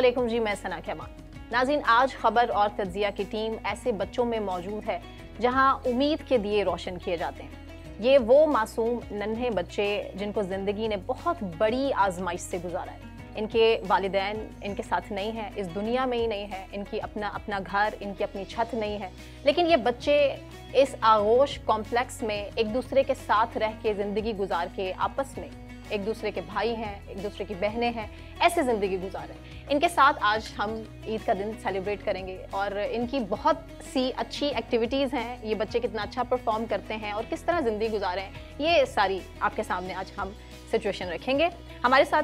अस्सलामुअलैकुम जी, मैं सना कहमान। नाज़रीन, आज खबर और तज्जिया की टीम ऐसे बच्चों में मौजूद है जहां उम्मीद के दिए रोशन किए जाते हैं। ये वो मासूम नन्हे बच्चे जिनको ज़िंदगी ने बहुत बड़ी आजमाइश से गुजारा है। इनके वालिदैन इनके साथ नहीं हैं, इस दुनिया में ही नहीं है, इनकी अपना घर, इनकी अपनी छत नहीं है, लेकिन ये बच्चे इस आगोश कॉम्प्लेक्स में एक दूसरे के साथ रह के ज़िंदगी गुजार के आपस में एक दूसरे के भाई हैं, एक दूसरे की बहनें हैं, ऐसे ज़िंदगी गुजारें। इनके साथ आज हम ईद का दिन सेलिब्रेट करेंगे और इनकी बहुत सी अच्छी एक्टिविटीज़ हैं। ये बच्चे कितना अच्छा परफॉर्म करते हैं और किस तरह ज़िंदगी गुजारें, ये सारी आपके सामने आज हम सिचुएशन रखेंगे। हमारे साथ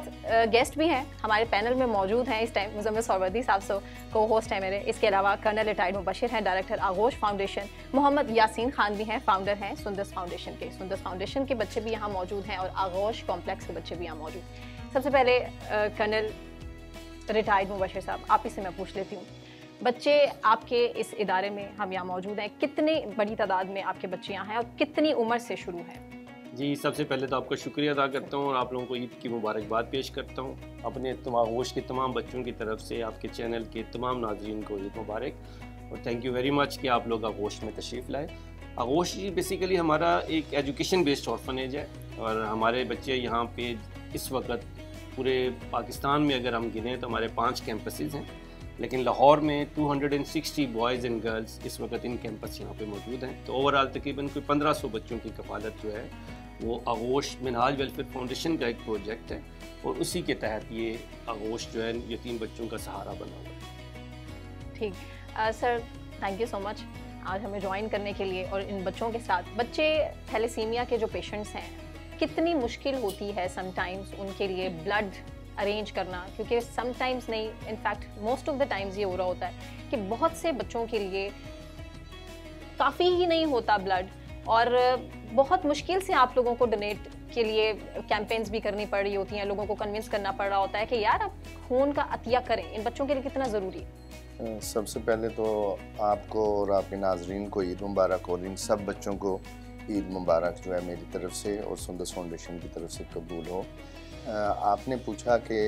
गेस्ट भी हैं, हमारे पैनल में मौजूद हैं इस टाइम। मुज़म्मिल सौवर्दी साहब को होस्ट है मेरे। इसके अलावा कर्नल रिटायर्ड मुबशिर हैं, डायरेक्टर आगोश फाउंडेशन। मोहम्मद यासीन खान भी हैं, फाउंडर हैं सुंदस फाउंडेशन के। सुंदस फाउंडेशन के बच्चे भी यहाँ मौजूद हैं और आगोश कॉम्प्लेक्स के बच्चे भी यहाँ मौजूद। सबसे पहले कर्नल रिटायर्ड मुबशिर साहब, आप ही से मैं पूछ लेती हूँ, बच्चे आपके इस इदारे में हम यहाँ मौजूद हैं, कितनी बड़ी तादाद में आपके बच्चे यहाँ हैं और कितनी उम्र से शुरू हैं? जी, सबसे पहले तो आपका शुक्रिया अदा करता हूँ और आप लोगों को ईद की मुबारकबाद पेश करता हूँ। अपने आगोश के तमाम बच्चों की तरफ से आपके चैनल के तमाम नाज़रीन को ईद मुबारक और थैंक यू वेरी मच कि आप लोग आगोश में तशरीफ़ लाए। आगोश जी बेसिकली हमारा एक एजुकेशन बेस्ड ऑर्फनेज है और हमारे बच्चे यहाँ पे इस वक्त पूरे पाकिस्तान में अगर हम गिनें तो हमारे 5 कैंपसेस हैं, लेकिन लाहौर में 260 बॉयज़ एंड गर्ल्स इस वक्त इन कैंपस यहाँ पे मौजूद हैं। तो ओवरऑल तकरीबन कोई 1500 बच्चों की कफ़ालत जो है वो आगोश मिनहाज वेलफेयर फाउंडेशन का एक प्रोजेक्ट है और उसी के तहत ये आगोश जो है यतीम बच्चों का सहारा बना हुआ है। ठीक sir, thank you so much आज हमें ज्वाइन करने के लिए। और इन बच्चों के साथ बच्चे थैलेसीमिया के जो पेशेंट्स हैं, कितनी मुश्किल होती है समटाइम्स उनके लिए ब्लड अरेंज करना, क्योंकि समटाइम्स नहीं, in fact most of the times ये हो रहा होता है कि बहुत से बच्चों के लिए काफ़ी ही नहीं होता ब्लड और बहुत मुश्किल से आप लोगों को डोनेट के लिए कैंपेन्स भी करनी पड़ रही होती हैं, लोगों को कन्विंस करना पड़ रहा होता है कि यार आप खून का अतिया करें। इन बच्चों के लिए कितना ज़रूरी है? सबसे पहले तो आपको और आपके नाजरीन को ईद मुबारक और इन सब बच्चों को ईद मुबारक जो है मेरी तरफ से और सुंदस फाउंडेशन की तरफ से कबूल हो। आपने पूछा कि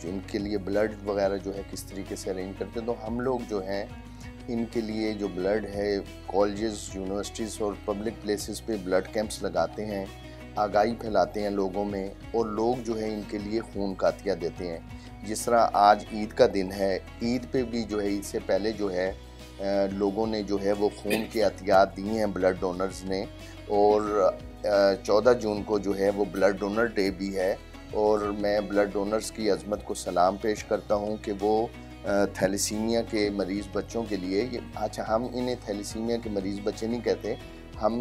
इनके लिए ब्लड वगैरह जो है किस तरीके से अरेंज करते हैं, तो हम लोग जो हैं इनके लिए जो ब्लड है कॉलेजेस, यूनिवर्सिटीज़ और पब्लिक प्लेसेस पे ब्लड कैंप्स लगाते हैं, आगाही फैलाते हैं लोगों में और लोग जो है इनके लिए खून का अतिया देते हैं। जिस तरह आज ईद का दिन है, ईद पे भी जो है ईद से पहले जो है लोगों ने जो है वो खून के अतियात दिए हैं ब्लड डोनर्स ने, और 14 जून को जो है वो ब्लड डोनर डे भी है और मैं ब्लड डोनर्स की अज़मत को सलाम पेश करता हूँ कि वो थैलेसीमिया के मरीज़ बच्चों के लिए अच्छा, हम इन्हें थैलेसीमिया के मरीज़ बच्चे नहीं कहते, हम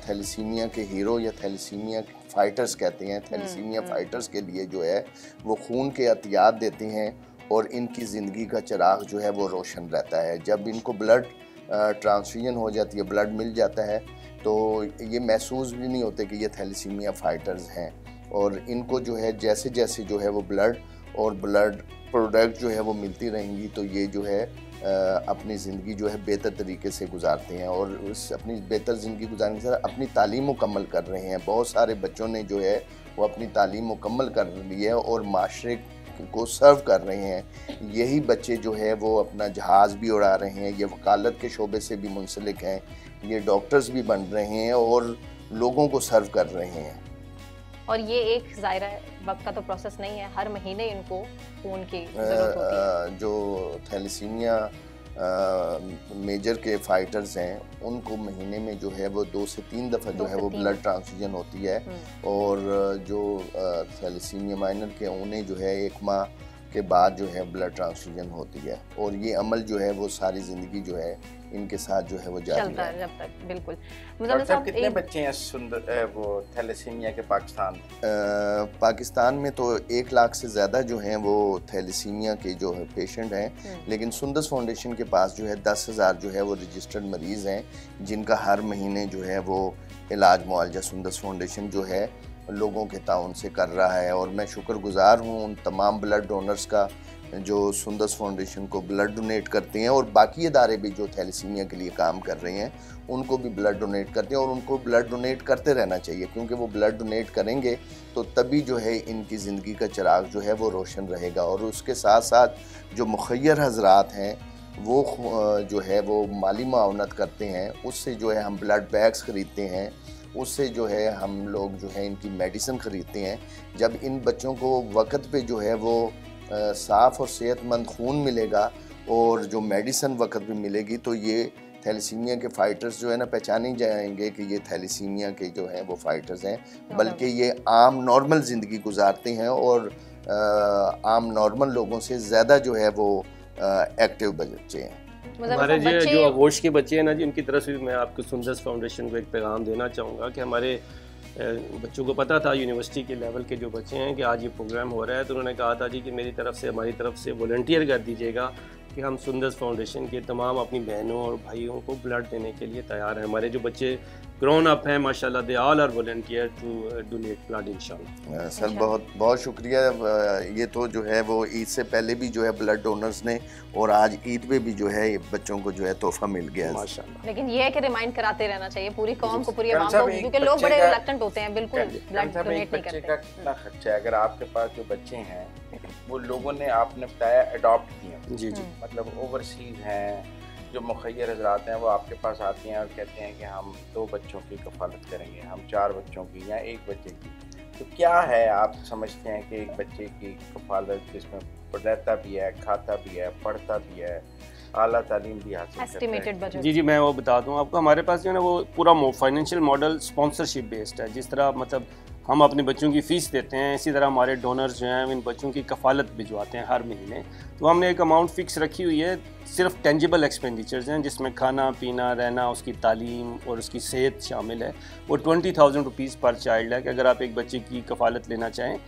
थैलेसीमिया के हीरो या थैलेसीमिया फाइटर्स कहते हैं। थैलेसीमिया फाइटर्स के लिए जो है वो खून के अतियात देते हैं और इनकी ज़िंदगी का चिराग जो है वो रोशन रहता है। जब इनको ब्लड ट्रांसफ्यूजन हो जाती है, ब्लड मिल जाता है, तो ये महसूस भी नहीं होते कि ये थैलेसीमिया फाइटर्स हैं और इनको जो है जैसे जैसे जो है वो ब्लड और ब्लड प्रोडक्ट जो है वो मिलती रहेंगी तो ये जो है अपनी ज़िंदगी जो है बेहतर तरीके से गुजारते हैं और उस अपनी बेहतर ज़िंदगी गुजारने के साथ अपनी तालीम मुकम्मल कर रहे हैं। बहुत सारे बच्चों ने जो है वो अपनी तालीम मुकम्मल कर ली है और माशरे को सर्व कर रहे हैं। यही बच्चे जो है वो अपना जहाज़ भी उड़ा रहे हैं, ये वकालत के शोबे से भी मुंसलिक हैं, ये डॉक्टर्स भी बन रहे हैं और लोगों को सर्व कर रहे हैं। और ये एक ज़ाहिर है वक्त का तो प्रोसेस नहीं है, हर महीने इनको खून की ज़रूरत होती है। जो थैलेसीमिया मेजर के फाइटर्स हैं उनको महीने में जो है वो 2 से 3 दफ़ा जो है वो ब्लड ट्रांसफ्यूजन होती है और जो थैलेसीमिया माइनर के उन्हें जो है 1 माह के बाद जो है ब्लड ट्रांसफ्यूजन होती है और ये अमल जो है वो सारी ज़िंदगी जो है इनके साथ जो है वो जारी चलता है जब तक। बिल्कुल। मतलब कितने बच्चे हैं वो थैलेसीमिया के पाकिस्तान में तो 1 लाख से ज़्यादा जो हैं वो थैलेसीमिया के जो है पेशेंट हैं, लेकिन सुंदस फाउंडेशन के पास जो है 10,000 जो है वो रजिस्टर्ड मरीज़ हैं जिनका हर महीने जो है वो इलाज मुआवजा सुंदस फाउंडेशन जो है लोगों के ताउन से कर रहा है, और मैं शुक्रगुजार हूँ उन तमाम ब्लड डोनर्स का जो सुंदस फाउंडेशन को ब्लड डोनेट करते हैं, और बाकी इदारे भी जो थैलेसीमिया के लिए काम कर रहे हैं उनको भी ब्लड डोनेट करते हैं, और उनको ब्लड डोनेट करते रहना चाहिए, क्योंकि वो ब्लड डोनेट करेंगे तो तभी जो है इनकी ज़िंदगी का चिराग जो है वो रोशन रहेगा। और उसके साथ साथ जो मुखय्यर हजरात हैं वो जो है वो माली मुआवनत करते हैं, उससे जो है हम ब्लड बैग्स ख़रीदते हैं, उससे जो है हम लोग जो है इनकी मेडिसिन ख़रीदते हैं। जब इन बच्चों को वक्त पे जो है वो साफ़ और सेहतमंद खून मिलेगा और जो मेडिसिन वक्त पे मिलेगी, तो ये थैलेसीमिया के फ़ाइटर्स जो है ना पहचाने जाएंगे कि ये थैलेसीमिया के जो हैं वो फ़ाइटर्स हैं, बल्कि ये आम नॉर्मल ज़िंदगी गुजारते हैं और आम नॉर्मल लोगों से ज़्यादा जो है वो एक्टिव बच्चे हैं। हमारे जो आगोश के बच्चे हैं ना जी, उनकी तरफ से मैं आपको सुंदस फाउंडेशन को एक पैगाम देना चाहूँगा कि हमारे बच्चों को पता था, यूनिवर्सिटी के लेवल के जो बच्चे हैं, कि आज ये प्रोग्राम हो रहा है, तो उन्होंने कहा था जी कि मेरी तरफ से, हमारी तरफ से वॉलंटियर कर दीजिएगा कि हम सुंदस फाउंडेशन के तमाम अपनी बहनों और भाइयों को ब्लड देने के लिए तैयार हैं। हमारे जो बच्चे ग्रोन अप हैं माशाल्लाह, they all are volunteer to donate blood इंशाल्लाह। सर बहुत बहुत शुक्रिया। ये तो जो है वो ईद से पहले भी जो है ब्लड डोनर्स ने, और आज ईद पे भी जो है बच्चों को जो है तोहफा मिल गया माशाल्लाह। लेकिन ये है कि रिमाइंड कराते रहना चाहिए पूरी कौम को, पूरी आवाम को, क्योंकि लोग बड़े रिलक्टेंट होते हैं, बिल्कुल ब्लड डोनेट नहीं करते। कितना खर्चा है? अगर आपके पास जो बच्चे हैं वो लोगों ने, आपने बताया, अडॉप्ट किए, जी जी, मतलब ओवरसीज़ हैं, जो मुखय्यर हजरात हैं वो आपके पास आते हैं और कहते हैं कि हम 2 बच्चों की कफालत करेंगे, हम 4 बच्चों की या 1 बच्चे की, तो क्या है आप समझते हैं कि एक बच्चे की कफालत जिसमें रहता भी है, खाता भी है, पढ़ता भी है, आला तालीम भी हासिल एस्टिमेटेड बजट? जी जी, मैं वो बता दूं आपको, हमारे पास जो है ना वो पूरा फाइनेंशियल मॉडल स्पॉन्सरशिप बेस्ड है। जिस तरह मतलब हम अपने बच्चों की फ़ीस देते हैं, इसी तरह हमारे डोनर्स जो हैं इन बच्चों की कफालत भिजवाते हैं हर महीने। तो हमने एक अमाउंट फ़िक्स रखी हुई है, सिर्फ टेंजिबल एक्सपेंडिचर्स हैं, जिसमें खाना पीना, रहना, उसकी तालीम और उसकी सेहत शामिल है। वो 20,000 रुपीज़ पर चाइल्ड है कि अगर आप एक बच्चे की कफालत लेना चाहें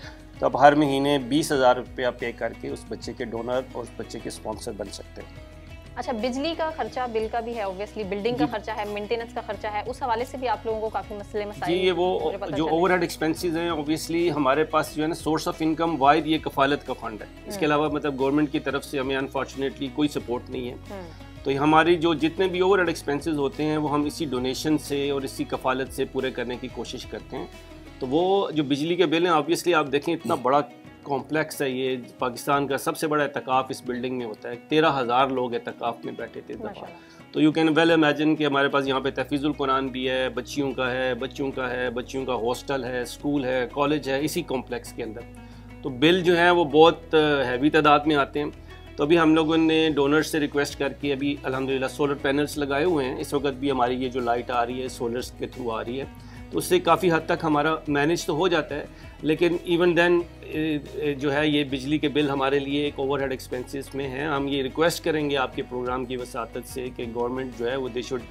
तो आप हर महीने 20,000 रुपया पे करके उस बच्चे के डोनर और उस बच्चे के स्पॉन्सर बन सकते हैं। अच्छा, बिजली का खर्चा, बिल का भी है, ऑब्वियसली बिल्डिंग का खर्चा है, मेंटेनेंस का खर्चा है, उस हवाले से भी आप लोगों को काफ़ी मसले मसाइल? जी, ये वो जो ओवरहेड एक्सपेंसेस हैं, ऑब्वियसली हमारे पास जो है ना सोर्स ऑफ इनकम वाइड ये कफालत का फंड है। इसके अलावा मतलब गवर्नमेंट की तरफ से हमें अनफॉर्चुनेटली कोई सपोर्ट नहीं है। तो हमारी जो जितने भी ओवरहेड एक्सपेंसेस होते हैं वो हम इसी डोनेशन से और इसी कफालत से पूरे करने की कोशिश करते हैं। तो वो जो बिजली के बिल हैं, ऑब्वियसली आप देखें इतना बड़ा कॉम्प्लेक्स है ये, पाकिस्तान का सबसे बड़ा एतकाफ़ इस बिल्डिंग में होता है, 13,000 लोग एतकाफ़ में बैठे थे दफ़ा। तो यू कैन वेल इमेजिन कि हमारे पास यहाँ पे तहफ़ीज़ुल कुरान भी है, बच्चियों का है, बच्चियों का हॉस्टल है, स्कूल है, कॉलेज है इसी कॉम्प्लेक्स के अंदर। तो बिल जो है वो बहुत हैवी तादाद में आते हैं। तो अभी हम लोगों ने डोनर्स से रिक्वेस्ट करके अभी अल्हम्दुलिल्लाह सोलर पैनल्स लगाए हुए हैं। इस वक्त भी हमारी ये जो लाइट आ रही है सोलर्स के थ्रू आ रही है, तो उससे काफ़ी हद तक हमारा मैनेज तो हो जाता है। लेकिन इवन देन जो है ये बिजली के बिल हमारे लिए एक ओवरहेड एक्सपेंसेस में है। हम ये रिक्वेस्ट करेंगे आपके प्रोग्राम की वसातत से कि गवर्नमेंट जो है वो दे शुड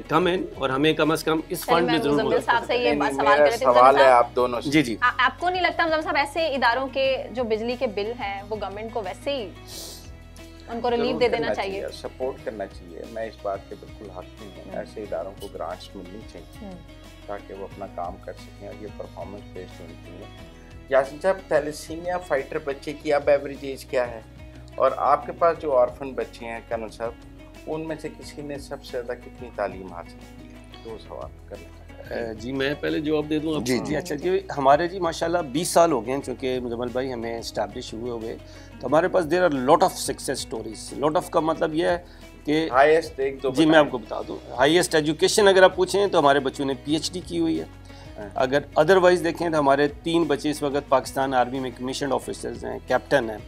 कम इन, और हमें कम से कम इस फंड में जरूर सवाल है आप दोनों से। जी जी, आपको नहीं लगता मुज़म्मिल साहब ऐसे इदारों के जो बिजली के बिल हैं वो गवर्नमेंट को वैसे ही उनको रिलीफ दे देना चाहिए, सपोर्ट करना चाहिए? मैं इस बात के बिल्कुल हक में हूँ, ऐसे इदारों को ग्रांट्स मिलनी चाहिए ताकि वो अपना काम कर सकें और ये परफॉर्मेंस बेस्ड होनी चाहिए। यासीन साहब, थैलेसीमिया फाइटर बच्चे की अब एवरेज एज क्या है? और आपके पास जो ऑर्फन बच्चे हैं कर्नल साहब, उनमें से किसी ने सबसे ज़्यादा कितनी तालीम हासिल की है? 2 सवाल करना जी, मैं पहले जवाब दे दूँ। जी, अच्छा जी, हमारे जी माशाल्लाह 20 साल हो गए हैं चूँकि मुजम्मिल भाई हमें इस्टेब्लिश हुए हुए, तो हमारे पास there are lot of success stories. Lot of का मतलब ये है कि हाईएस्ट एक दो जी मैं आपको बता दूं, हाईएस्ट एजुकेशन अगर आप पूछें तो हमारे बच्चों ने PhD की हुई है। अगर अदरवाइज़ देखें तो हमारे 3 बच्चे इस वक्त पाकिस्तान आर्मी में कमीशन ऑफिसर्स हैं, कैप्टन हैं।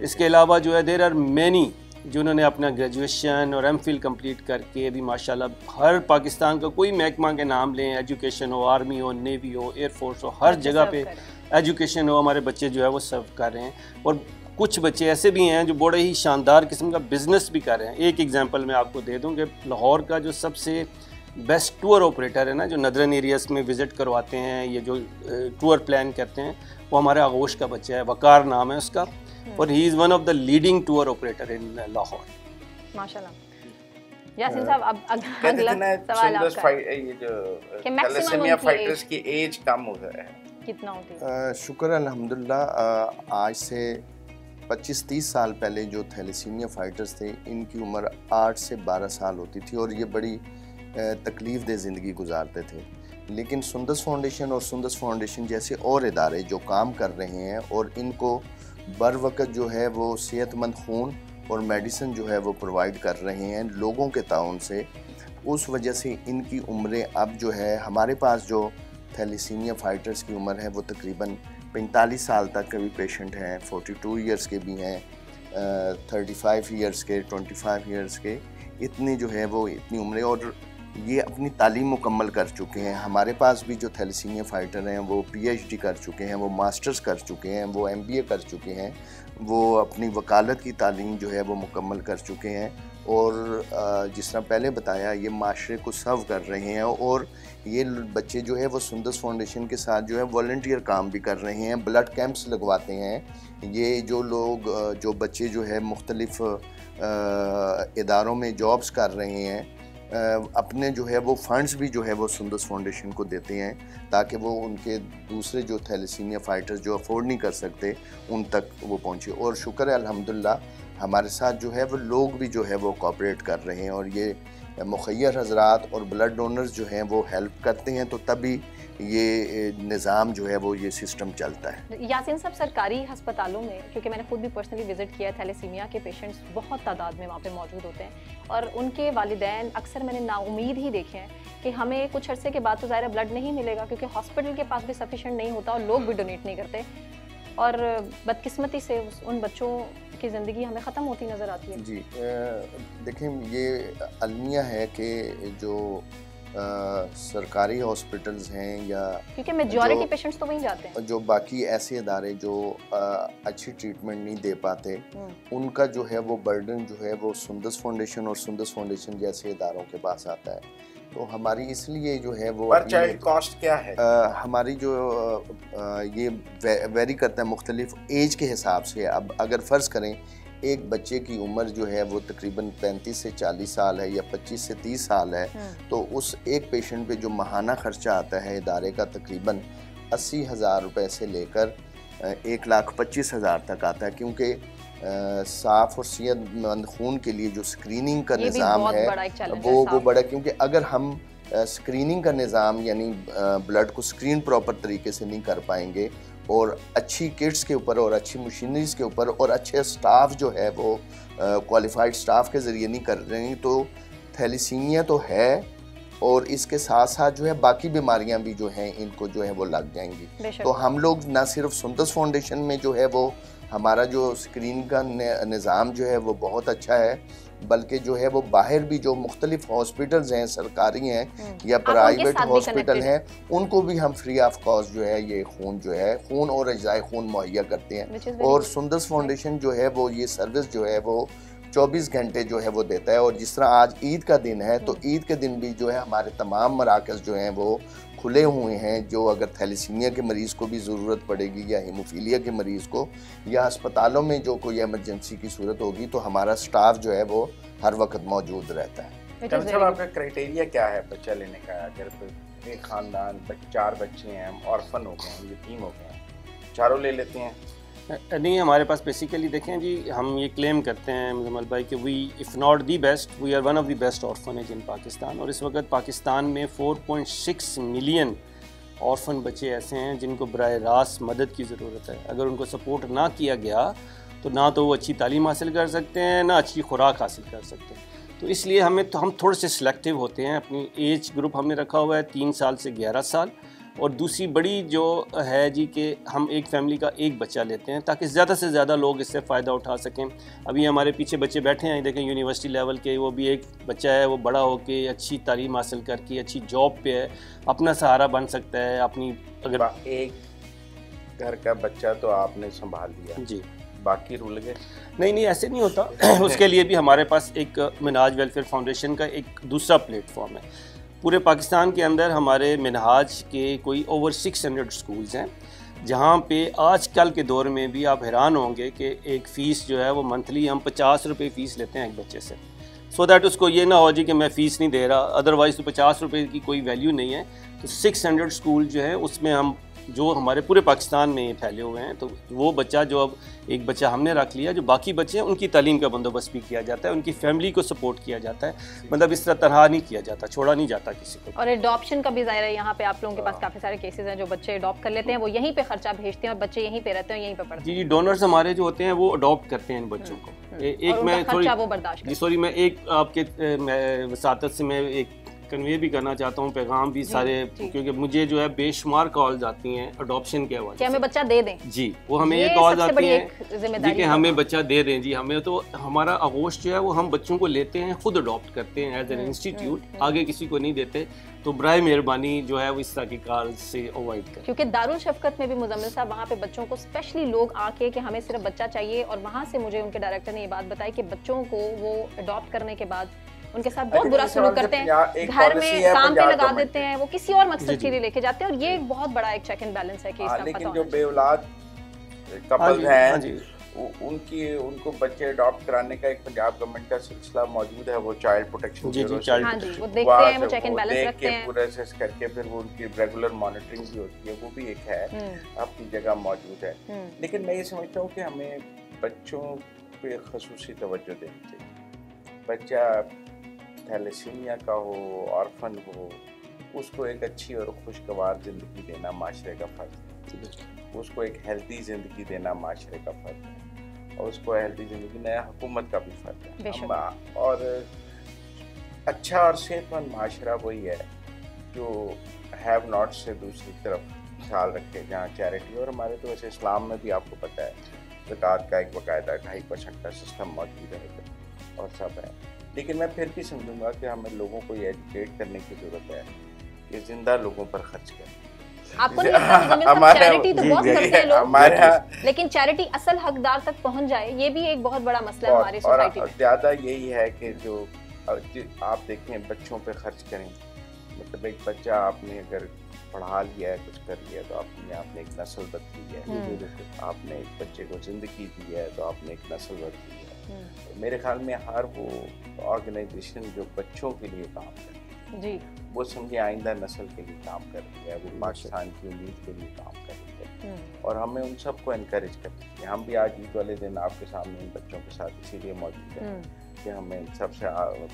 इसके अलावा जो है देयर आर मैनी जिन्होंने अपना ग्रेजुएशन और MPhil कंप्लीट करके अभी माशाल्लाह हर पाकिस्तान का कोई महकमा के नाम लें, एजुकेशन हो, आर्मी हो, नेवी हो, एयरफोर्स हो, हर जगह पे एजुकेशन हो, हमारे बच्चे जो है वो सर्व कर रहे हैं। और कुछ बच्चे ऐसे भी हैं जो बड़े ही शानदार किस्म का बिज़नेस भी कर रहे हैं। एक एग्जांपल मैं आपको दे दूं कि लाहौर का जो सबसे बेस्ट टूर ऑपरेटर है ना, जो नदरन एरियाज़ में विज़िट करवाते हैं, ये जो टूर प्लान करते हैं, वो हमारे आगोश का बच्चा है, वकार नाम है उसका, और he is one of the leading tour operator in Lahore. माशाल्लाह। यासीन साहब अब अगला सवाल आपका ये जो कि मैक्सिमम थैलेसीमिया फाइटर्स की एज कम हो गया है, कितना होती है? शुक्र अल्हम्दुलिल्लाह, आज से 25-30 साल पहले जो थैलेसीमिया फाइटर्स थे इनकी उम्र 8 से 12 साल होती थी और ये बड़ी तकलीफ़ दह ज़िंदगी गुजारते थे। लेकिन सुंदस फाउंडेशन और सुंदस फाउंडेशन जैसे और इदारे जो काम कर रहे हैं और इनको बर वक़्त जो है वो सेहतमंद खून और मेडिसिन जो है वो प्रोवाइड कर रहे हैं लोगों के ताउन से, उस वजह से इनकी उम्रें अब जो है, हमारे पास जो थैलेसीमिया फाइटर्स की उम्र है वो तकरीबन 45 साल तक के भी पेशेंट हैं, 42 ईयर्स के भी हैं, 35 ईयर्स के, 25 ईयर्स के, इतनी जो है वो इतनी उम्रें, और ये अपनी तालीम मुकम्मल कर चुके हैं। हमारे पास भी जो थैलेसीमिया फ़ाइटर हैं वो PhD कर चुके हैं, वो मास्टर्स कर चुके हैं, वो MBA कर चुके हैं, वो अपनी वकालत की तालीम जो है वो मुकम्मल कर चुके हैं और जिस तरह पहले बताया ये माशरे को सर्व कर रहे हैं। और ये बच्चे जो है वो सुंदस फाउंडेशन के साथ जो है वॉलंटियर काम भी कर रहे हैं, ब्लड कैंप्स लगवाते हैं। ये जो लोग जो बच्चे जो है मुख्तलिफ इदारों में जॉब्स कर रहे हैं, अपने जो है वो फंड्स भी जो है वो सुंदस फाउंडेशन को देते हैं ताकि वो उनके दूसरे जो थैलेसीमिया फ़ाइटर्स जो अफोर्ड नहीं कर सकते उन तक वो पहुँचे। और शुक्र है अल्हम्दुलिल्लाह हमारे साथ जो है वो लोग भी जो है वो कोऑपरेट कर रहे हैं और ये मुखय्यर हजरात और ब्लड डोनर्स जो हैं वो हेल्प करते हैं, तो तभी ये निज़ाम जो है वो ये सिस्टम चलता है। यासीन साहब, सरकारी अस्पतालों में, क्योंकि मैंने खुद भी पर्सनली विजिट किया है, थैलेसीमिया के पेशेंट्स बहुत तादाद में वहाँ पे मौजूद होते हैं और उनके वालिदैन अक्सर मैंने नाउमीद ही देखे हैं कि हमें कुछ अरसे के बाद तो ज़ाहिर ब्लड नहीं मिलेगा क्योंकि हॉस्पिटल के पास भी सफिशेंट नहीं होता और लोग भी डोनेट नहीं करते और बदकिस्मती से उन बच्चों की ज़िंदगी हमें ख़त्म होती नज़र आती है। जी देखें, ये अलमिया है कि जो सरकारी हॉस्पिटल्स हैं या क्योंकि मेजॉरिटी पेशेंट्स तो वहीं जाते हैं, जो बाकी ऐसे इदारे जो अच्छी ट्रीटमेंट नहीं दे पाते उनका जो है वो बर्डन जो है वो सुंदस फाउंडेशन और सुंदस फाउंडेशन जैसे इदारों के पास आता है। तो हमारी इसलिए जो है वो पर चाइल्ड कॉस्ट क्या है? हमारी जो ये वेरी करता है मुख्तलिफ एज के हिसाब से। अब अगर फ़र्ज़ करें एक बच्चे की उम्र जो है वो तकरीबन 35 से 40 साल है या 25 से 30 साल है, तो उस एक पेशेंट पे जो माहाना ख़र्चा आता है इदारे का तकरीबन 80,000 रुपये से लेकर 1,25,000 तक आता है, क्योंकि साफ़ और सेहतमंद खून के लिए जो स्क्रीनिंग का निज़ाम है वो बड़ा, क्योंकि अगर हम स्क्रीनिंग का निज़ाम यानी ब्लड को स्क्रीन प्रॉपर तरीके से नहीं कर पाएंगे और अच्छी किट्स के ऊपर और अच्छी मशीनरीज़ के ऊपर और अच्छे स्टाफ जो है वो क्वालिफाइड स्टाफ के ज़रिए नहीं कर रहे हैं, तो थैलेसीमिया तो है और इसके साथ साथ जो है बाकी बीमारियां भी जो हैं इनको जो है वो लग जाएंगी। तो हम लोग ना सिर्फ सुंदस फाउंडेशन में जो है वो हमारा जो स्क्रीन का निज़ाम जो है वो बहुत अच्छा है, बल्कि जो है वो बाहर भी जो मुख्तलिफ हॉस्पिटल्स हैं, सरकारी हैं या प्राइवेट हॉस्पिटल हैं, उनको भी हम फ्री ऑफ कॉस्ट जो है ये खून और अज्जाए खून मुहैया करते हैं। और सुंदस फाउंडेशन जो है वो ये सर्विस जो है वो 24 घंटे जो है वो देता है। और जिस तरह आज ईद का दिन है तो ईद के दिन भी जो है हमारे तमाम मराकज़ जो हैं वो खुले हुए हैं, जो अगर थैलेसीमिया के मरीज़ को भी ज़रूरत पड़ेगी या हीमोफीलिया के मरीज़ को या अस्पतालों में जो कोई एमरजेंसी की सूरत होगी तो हमारा स्टाफ जो है वो हर वक्त मौजूद रहता है। साहब, आपका क्राइटेरिया क्या है बच्चा लेने का? अगर एक ख़ानदान 4 बच्चे हैं, ऑर्फन हो गए हैं, यतीम हो गए हैं, चारों ले लेते हैं? नहीं, हमारे पास बेसिकली देखें जी, हम ये क्लेम करते हैं मुजम्मल भाई कि we if not the best we are one of the best orphanage in Pakistan. और इस वक्त पाकिस्तान में 4.6 मिलियन ऑर्फन बच्चे ऐसे हैं जिनको बराह रास्त मदद की ज़रूरत है। अगर उनको सपोर्ट ना किया गया तो ना तो वो अच्छी तालीम हासिल कर सकते हैं, ना अच्छी खुराक हासिल कर सकते हैं। तो इसलिए हम थोड़े से सिलेक्टिव होते हैं। अपनी एज ग्रुप हमने रखा हुआ है 3 साल से 11 साल। और दूसरी बड़ी जो है जी कि हम एक फैमिली का एक बच्चा लेते हैं ताकि ज़्यादा से ज़्यादा लोग इससे फ़ायदा उठा सकें। अभी हमारे पीछे बच्चे बैठे हैं, देखें यूनिवर्सिटी लेवल के, वो भी एक बच्चा है, वो बड़ा होके अच्छी तालीम हासिल करके अच्छी जॉब पे है, अपना सहारा बन सकता है अपनी। अगर एक घर का बच्चा तो आपने संभाल लिया जी, बाकी रुल गए? नहीं, ऐसे नहीं होता। उसके लिए भी हमारे पास एक मिनहाज वेलफेयर फाउंडेशन का एक दूसरा प्लेटफॉर्म है। पूरे पाकिस्तान के अंदर हमारे मिनहाज के कोई ओवर 600 स्कूल्स हैं, जहाँ पे आजकल के दौर में भी आप हैरान होंगे कि एक फ़ीस जो है वो मंथली हम 50 रुपये फ़ीस लेते हैं एक बच्चे से। सो दैट उसको ये ना हो जी कि मैं फ़ीस नहीं दे रहा, अदरवाइज़ तो 50 रुपये की कोई वैल्यू नहीं है। तो 600 स्कूल जो है उसमें हम जो हमारे पूरे पाकिस्तान में फैले हुए हैं, तो वो बच्चा जो अब एक बच्चा हमने रख लिया, जो बाकी बच्चे हैं उनकी तालीम का बंदोबस्त भी किया जाता है, उनकी फैमिली को सपोर्ट किया जाता है, मतलब इस तरह नहीं किया जाता, छोड़ा नहीं जाता किसी को। और एडॉप्शन का भी ज़ाहिर है यहाँ पे आप लोगों के पास काफ़ी सारे केसेस हैं जो बच्चे अडॉप्ट कर लेते हैं, वो यहीं पे खर्चा भेजते हैं और बच्चे यहीं पे रहते हैं, यहीं पे पढ़ते हैं। जी, डोनर्स हमारे जो होते हैं वो अडॉप्ट करते हैं इन बच्चों को। एक मैं थोड़ी मैं एक आपके वसातत से मैं एक कन्वे भी करना चाहता हूँ, पैगाम भी सारे, क्योंकि मुझे जो है बेशुमार कॉल्स आती हैं अडॉप्शन के हवाले से, हमें बच्चा दे दें। जी, वो हमें ये कॉल्स आती हैं जी कि हमें बच्चा दे दें जी, हमें तो हमारा आगोश जो है वो हम बच्चों को लेते हैं, खुद अडॉप्ट करते हैं एज एन इंस्टीट्यूट, आगे किसी को नहीं देते। तो बराए मेहरबानी जो है वो इस तरह की कॉल से अवॉइड करें। क्योंकि दारुल शफकत में भी मुजम्मिल साहब वहाँ पे बच्चों को स्पेशली लोग आके कि हमें सिर्फ बच्चा चाहिए, और वहाँ से मुझे उनके डायरेक्टर ने ये बात बताई कि बच्चों को वो अडॉप्ट करने के बाद उनके साथ बहुत बुरा सलूक करते हैं, घर में काम पे लगा देते हैं, वो किसी और मकसद के लिए लेके जाते हैं, और ये एक बहुत बड़ा एक चेक एंड बैलेंस है कि इसका लेकिन पता जो बेऔलाद कपल्स हैं उनको बच्चे अडॉप्ट कराने का एक पंजाब गवर्नमेंट का सिलसिला मौजूद है, वो चाइल्ड प्रोटेक्शन ब्यूरो से वो देखते हैं, वो चेक एंड बैलेंस रखते हैं, पूरा असेस करके फिर वो उनकी रेगुलर मॉनिटरिंग भी होती है, वो भी एक है अपनी जगह मौजूद है। लेकिन मैं ये समझता हूँ कि हमें बच्चों पे खसूसी तवज्जो देनी चाहिए। बच्चा थैलेसीमिया का हो, ऑर्फन हो, उसको एक अच्छी और खुशगवार ज़िंदगी देना माशरे का फ़र्ज़ है, उसको एक हेल्दी ज़िंदगी देना माशरे का फ़र्ज़ है, और उसको हेल्दी ज़िंदगी देना हुकूमत का भी फ़र्ज़ है। और अच्छा और सेहतमंद माशरा वही है जो हैव नॉट से दूसरी तरफ ख्याल रखे, जहाँ चैरिटी, और हमारे तो वैसे इस्लाम में भी आपको पता है ज़कात का एक बाकायदा 2.5% का सिस्टम मौजूद है और सब है। लेकिन मैं फिर भी समझूंगा कि हमें लोगों को ये एजुकेट करने की ज़रूरत है कि जिंदा लोगों पर खर्च करें। आपको नहीं लगता चैरिटी तो बहुत करते हैं लोग, लेकिन चैरिटी असल हकदार तक पहुंच जाए, ये भी एक बहुत बड़ा मसला है हमारी सोसाइटी में। ज़्यादा यही है कि जो आप देखें बच्चों पे खर्च करें, मतलब एक बच्चा आपने अगर पढ़ा लिया है, कुछ कर लिया, तो आपने एक नस्ल बदली है, आपने एक बच्चे को ज़िंदगी दी है, तो आपने एक नस्ल बदली है। तो मेरे ख्याल में हर वो ऑर्गेनाइजेशन जो बच्चों के लिए काम कर रही है, वो समझे आइंदा नस्ल के लिए काम कर रही है, वो पाकिस्तान की उम्मीद के लिए काम कर रही है, और हमें उन सबको इनकरेज करना चाहिए। हम भी आज ईद वाले दिन आपके सामने इन बच्चों के साथ इसीलिए मौजूद हैं कि हमें सबसे,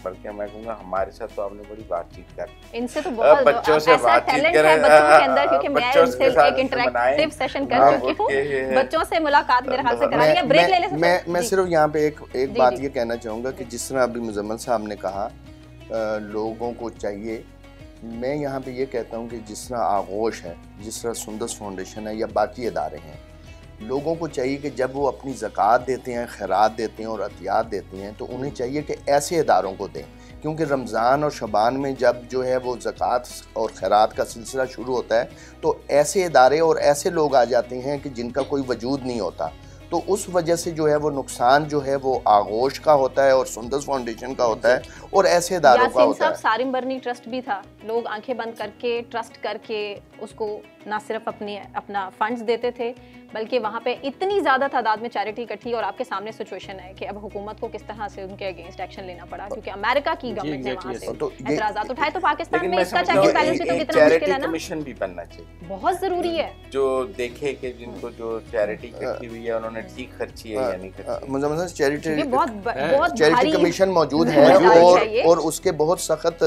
बल्कि मैं कहूँगा हमारे साथ तो आपने बड़ी बातचीत कर, इनसे तो बहुत बच्चों से बातचीत करें बच्चों के अंदर, क्योंकि मैं इनसे एक इंटरैक्टिव सेशन कर चुकी हूँ, बच्चों से मुलाकात मेरे हाल से करानी है। ब्रेक ले ले। मैं सिर्फ यहाँ पे एक बात ये कहना चाहूँगा कि जिस तरह अभी मुजम्मिल साहब ने कहा लोगों को चाहिए, मैं यहाँ पे ये कहता हूँ कि जिस तरह आगोश है, जिस तरह सुंदस फाउंडेशन है या बाकी इदारे हैं, लोगों को चाहिए कि जब वो अपनी ज़कात देते हैं, खैरात देते हैं और अतियात देते हैं, तो उन्हें चाहिए कि ऐसे इदारों को दें, क्योंकि रमज़ान और शबान में जब जो है वो ज़कात और खैरात का सिलसिला शुरू होता है, तो ऐसे इदारे और ऐसे लोग आ जाते हैं कि जिनका कोई वजूद नहीं होता, तो उस वजह से जो है वो नुकसान जो है वो आगोश का होता है और सुंदस फाउंडेशन का होता है और ऐसे इदारों का होता है। सारिम बरनी ट्रस्ट भी था, लोग आंखें बंद करके ट्रस्ट करके उसको ना सिर्फ अपना फंड्स देते थे, बल्कि वहाँ पे इतनी ज़्यादा तादाद में चैरिटी इकट्ठी, और आपके सामने सिचुएशन है कि अब हुकूमत को किस तरह से उनके अगेंस्ट एक्शन लेना पड़ा, क्योंकि अमेरिका की गवर्नमेंट ने वहाँ से एतराज़ात उठाए, तो पाकिस्तान में इसका चेक एंड बैलेंस भी तो कितना मुश्किल है ना। कमीशन भी बनना चाहिए, बहुत ज़रूरी है, जो देखे कि जिनको जो चैरिटी इकट्ठी हुई है उन्होंने ठीक खर्ची है या नहीं खर्ची। मतलब चैरिटी कमीशन मौजूद है और उसके बहुत सख्त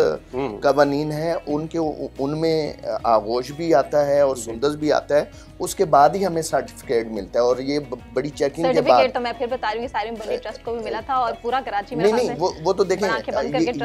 कवानीन है, उनमें आगोश भी आता है और सुंदस भी आता है, उसके बाद ही हमें सर्टिफिकेट मिलता है, और ये बड़ी चेकिंग के बाद। तो मैं फिर बता रही हूँ सारिम बरनी ट्रस्ट को भी मिला था, और पूरा कराची में नहीं वो तो देखें,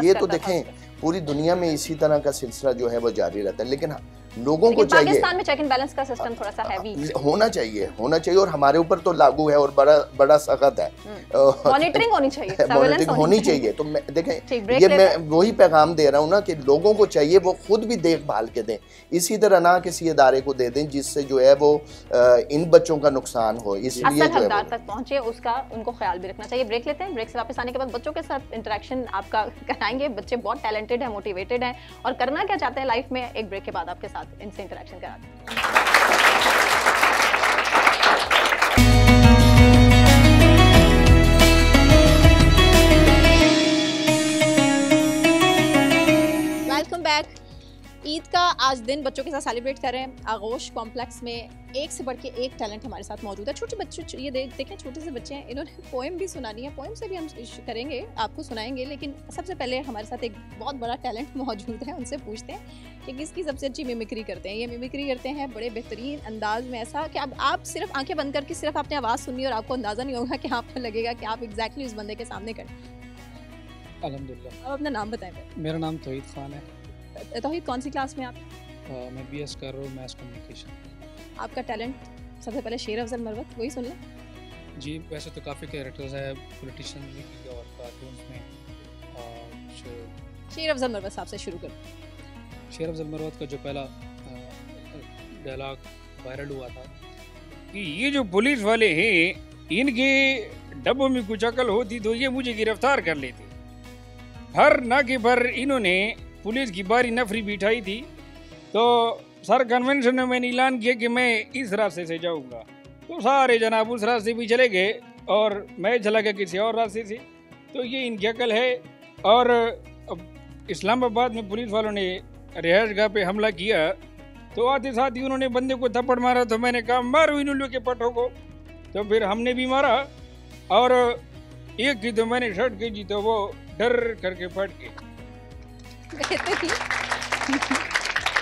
ये तो देखें पूरी दुनिया में इसी तरह का सिलसिला जो है वो जारी रहता है, लेकिन लोगों को चाहिए पाकिस्तान में चेक एंड बैलेंस का सिस्टम थोड़ा सा हैवी होना चाहिए, और हमारे ऊपर तो लागू है और बड़ा सख्त है, मॉनिटरिंग होनी चाहिए, मॉनिटरिंग होनी चाहिए। तो देखें, ये मैं वही पैगाम दे रहा हूँ ना कि लोगों को चाहिए वो खुद भी देखभाल के दें, इसी तरह ना किसी इदारे को दे दें जिससे जो है वो इन बच्चों का नुकसान हो, इसलिए हकदार तक पहुंचे उसका उनको ख्याल भी रखना चाहिए। ब्रेक लेते हैं, ब्रेक से वापस आने के बाद बच्चों के साथ इंटरेक्शन आपका कराएंगे। बच्चे बहुत टैलेंटेड है, मोटिवेटेड हैं और करना क्या चाहते हैं लाइफ में, एक ब्रेक के बाद आपके साथ इनसे इंटरेक्शन कराते हैं। आज दिन बच्चों के साथ सेलिब्रेट कर रहे हैं। आगोश कॉम्प्लेक्स में एक से बढ़ के एक टैलेंट हमारे साथ मौजूद है। छोटे बच्चे ये देखें, छोटे से बच्चे हैं, इन्होंने पोएम भी सुनानी है। पोएम से भी हम करेंगे, आपको सुनाएंगे, लेकिन सबसे पहले हमारे साथ एक बहुत बड़ा टैलेंट मौजूद है। उनसे पूछते हैं कि किसकी सबसे अच्छी मिमिक्री करते हैं। ये मिमिक्री करते हैं बड़े बेहतरीन अंदाज में, ऐसा कि अब आप सिर्फ आंखें बंद करके सिर्फ आपने आवाज़ सुननी और आपको अंदाज़ा नहीं होगा कि आपको लगेगा कि आप एग्जैक्टली उस बंदे के सामने करें। अल्हम्दुलिल्लाह। अब अपना नाम बताएं। मेरा नाम तौहीद खान है। तौहीद कौन सी क्लास में आप? मैं BS कर रहा हूँ, मैथ्स कम्युनिकेशन। आपका टैलेंट सबसे पहले शेर अफजल मरवत, वही सुन लें। जी, वैसे तो काफ़ी कैरेक्टर्स है पॉलिटिशियन में और कार्टून्स में। शेर अफजल मरवत साहब से शुरू करो। शेर अफजल मरवत का जो पहला डायलॉग वायरल हुआ था कि ये जो पुलिस वाले हैं, इनके डब्बों में कुछ अकल होती तो ये मुझे गिरफ्तार कर लेते। हर नाके पर इन्होंने पुलिस की बारी नफरी बिठाई थी, तो सर कन्वेंशन में मैंने ऐलान किया कि मैं इस रास्ते से जाऊंगा, तो सारे जनाब उस रास्ते भी चले गए और मैं चला गया किसी और रास्ते से। तो ये इनकी अकल है। और इस्लामाबाद में पुलिस वालों ने रिहाइशगाह पे हमला किया, तो आते साथ ही उन्होंने बंदे को थप्पड़ मारा, तो मैंने कहा मारो इन उल्लू के पट्टों को। तो फिर हमने भी मारा और एक की तो मैंने शर्ट खींची तो वो डर करके फट गई।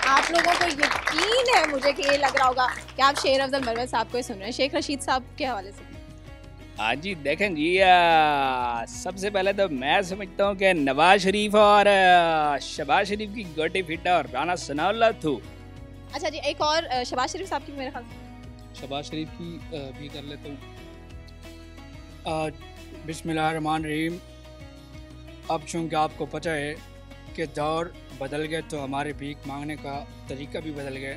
आप लोगों को यकीन है मुझे कि ये लग रहा होगा कि आप शेर अफजल मरवत साहब को ही सुन रहे हैं। शेख रशीद साहब के हवाले से। हाँ जी, देखें जी, सबसे पहले तो मैं समझता हूँ कि नवाज शरीफ और शहबाज शरीफ की गोटी फिटा और राना सनाउल्लाह थू। अच्छा जी, एक और शहबाज शरीफ साहब की मेरे ख्याल से। शहबाज शरीफ की भी कर लेता हूँ। बिस्मिल्लाहिर्रहमानिर्रहीम। अब चूँकि आपको पता है कि दौर बदल गए, तो हमारे भीख मांगने का तरीका भी बदल गया।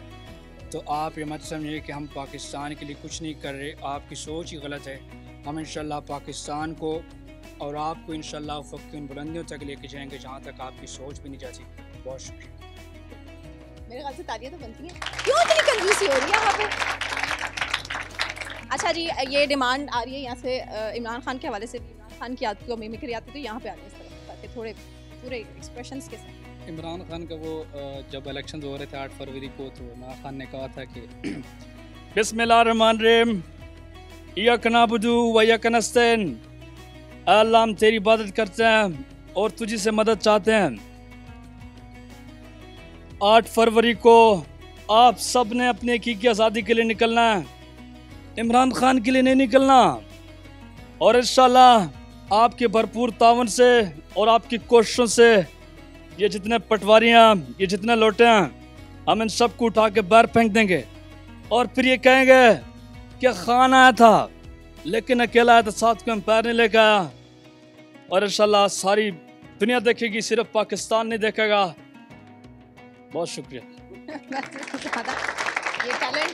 तो आप ये मत समझिए कि हम पाकिस्तान के लिए कुछ नहीं कर रहे, आपकी सोच ही गलत है। हम इंशाल्लाह पाकिस्तान को और आपको इंशाल्लाह उफ़क़ की उन बुलंदियों तक लेके जाएंगे जहाँ तक आपकी सोच भी नहीं जाती। बहुत शुक्रिया। मेरे ख्याल से तालियां तो बनती हैं, क्यों इतनी कंजूसी हो रही है यहाँ पे। अच्छा जी, ये डिमांड आ रही है यहाँ से इमरान खान के हवाले से। इमरान खान की आपको मिमिक्री आती तो यहाँ पे आ रही है इस तरफ, ताकि थोड़े पूरे एक्सप्रेशंस के साथ। इमरान खान का वो जब इलेक्शन हो रहे थे 8 फरवरी को, तो इमरान खान ने कहा था कि बिस्मिल्लाहिर्रहमानिर्रहीम, इय्याक नअबुदु व इय्याक नस्तईन। अल्लाह, हम तेरी इबादत करते हैं और तुझी से मदद चाहते हैं। 8 फरवरी को आप सब ने अपने हकीकी आज़ादी के लिए निकलना है, इमरान खान के लिए नहीं निकलना। और इंशाल्लाह आपके भरपूर तावन से और आपकी कोशिशों से ये जितने पटवारियाँ, ये जितने लोटे हैं, हम इन सबको उठा के बाहर फेंक देंगे। और फिर ये कहेंगे कि खान आया था लेकिन अकेला आया था, साथ को एम्पायर नहीं लेकर आया। और इंशाल्लाह सारी दुनिया देखेगी, सिर्फ पाकिस्तान नहीं देखेगा। बहुत शुक्रिया। ये टैलेंट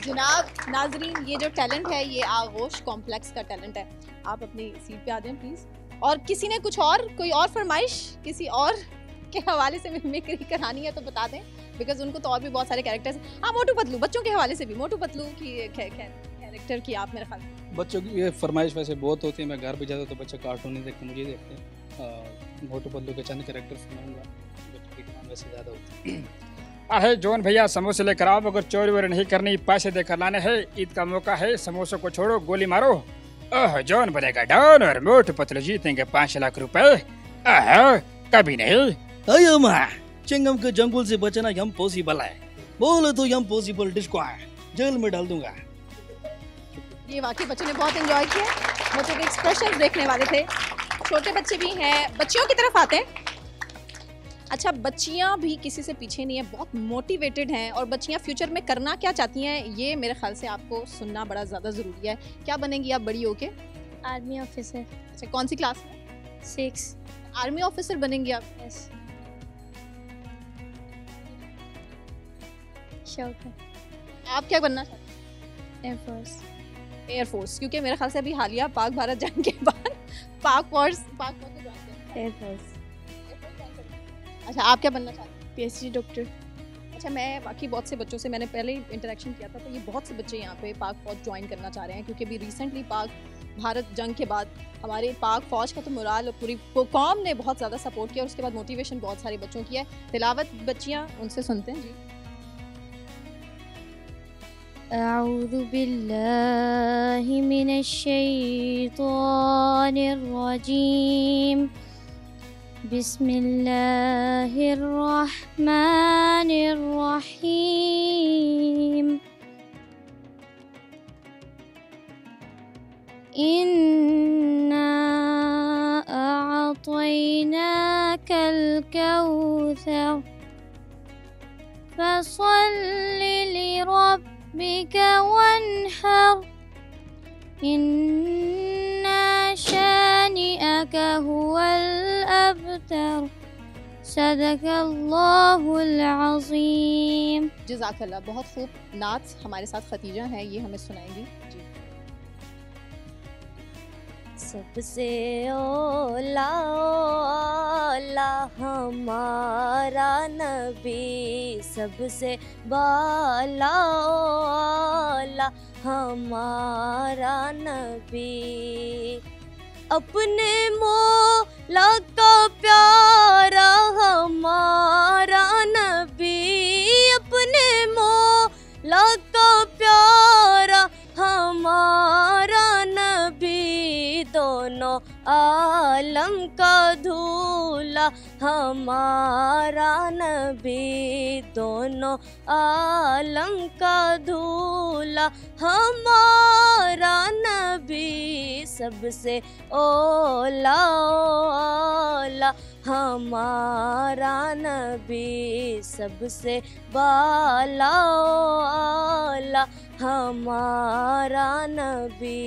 जनाब नाजरीन, ये जो टैलेंट है ये आगोश कॉम्प्लेक्स का टैलेंट है। आप अपनी सीट पे आ जाएं प्लीज़। और किसी ने कुछ और, कोई और फरमाइश किसी और के हवाले से मिमिक्री करानी है तो बता दें, बिकॉज उनको तो और भी बहुत सारे कैरेक्टर्स। हाँ, मोटू पतलू, बच्चों के हवाले से भी मोटू पतलू की कैरेक्टर की आप मेरे ख्याल। बच्चों की ये फरमाइश वैसे बहुत होती है। मैं घर भी जाता तो बच्चे कार्टून नहीं देखते, मुझे देखते हैं। मोटू पतलू के चंद कैरेक्टर सुनाऊंगा, बच्चों की डिमांड वैसे ज़्यादा होती है। अरे जॉन भैया, समोसे लेकर आओ, अगर चोरी वोरी नहीं करनी, पैसे देकर लाने हैं, ईद का मौका है, समोसों को छोड़ो, गोली मारो। ओह, जॉन बनेगा डॉन और मोटू पतलू जीतेंगे 5 लाख रुपए। कभी नहीं। अयो माँ, चिंगम के जंगल से बचना इम्पॉसिबल है, बोले तो इम्पॉसिबल डिश को है, जेल में डाल दूंगा। ये वाकई बच्चों ने बहुत एंजॉय किया, बच्चों के एक्सप्रेशन देखने वाले थे। छोटे बच्चे भी हैं, बच्चियों की तरफ आते हैं। अच्छा, बच्चियां भी किसी से पीछे नहीं है, बहुत मोटिवेटेड हैं। और बच्चियां फ्यूचर में करना क्या चाहती हैं, ये मेरे ख्याल से आपको सुनना बड़ा ज़्यादा ज़रूरी है। क्या बनेंगी आप बड़ी होके? Army officer. अच्छा, कौन सी क्लास में? 6। आर्मी ऑफिसर बनेंगी आप? यस। शौक है। आप क्या बनना चाहते हैं? एयरफोर्स। एयरफोर्स, क्योंकि मेरे ख्याल से अभी हालिया पाक भारत जंग के बाद पाक फोर्स को ज्वाइन किया। एयरफोर्स। अच्छा, आप क्या बनना चाहते हैं? PhD doctor. अच्छा, मैं बाकी बहुत से बच्चों से मैंने पहले ही इंटरेक्शन किया था, तो ये बहुत से बच्चे यहाँ पे पाक फौज ज्वाइन करना चाह रहे हैं, क्योंकि अभी रिसेंटली पाक भारत जंग के बाद हमारे पाक फौज का तो मुराल और पूरी कौम ने बहुत ज़्यादा सपोर्ट किया और उसके बाद मोटिवेशन बहुत सारे बच्चों की है। तिलावत बच्चियाँ उनसे सुनते हैं जी। अऊज़ु बिल्लाहि मिनश शैतानिर रजीम बिस्मिल्लाहिर रहमानिर रहीम इन्ना अअतैनाकल कौसर फसल्लि लिरब्बिक वन्हर इन्ना शानिअक हुवल अबतर सदक़ल्लाहुल अज़ीम। जज़ाकल्लाह, बहुत खूब। नात हमारे साथ खतीजा हैं, ये हमें सुनाएंगी जी। सबसे ओला ओला हमारा नबी, सबसे बाला ओला हमारा नबी, अपने मौला का प्यारा हमारा नबी, अपने मौला का प्यारा हमारा नबी, दोनों आलम का दूल्हा हमारा नबी, दोनों आलम का दूल्हा हमारा नबी, सबसे ओला ओला हमारा नबी, सबसे बाला ओला हमारा नबी।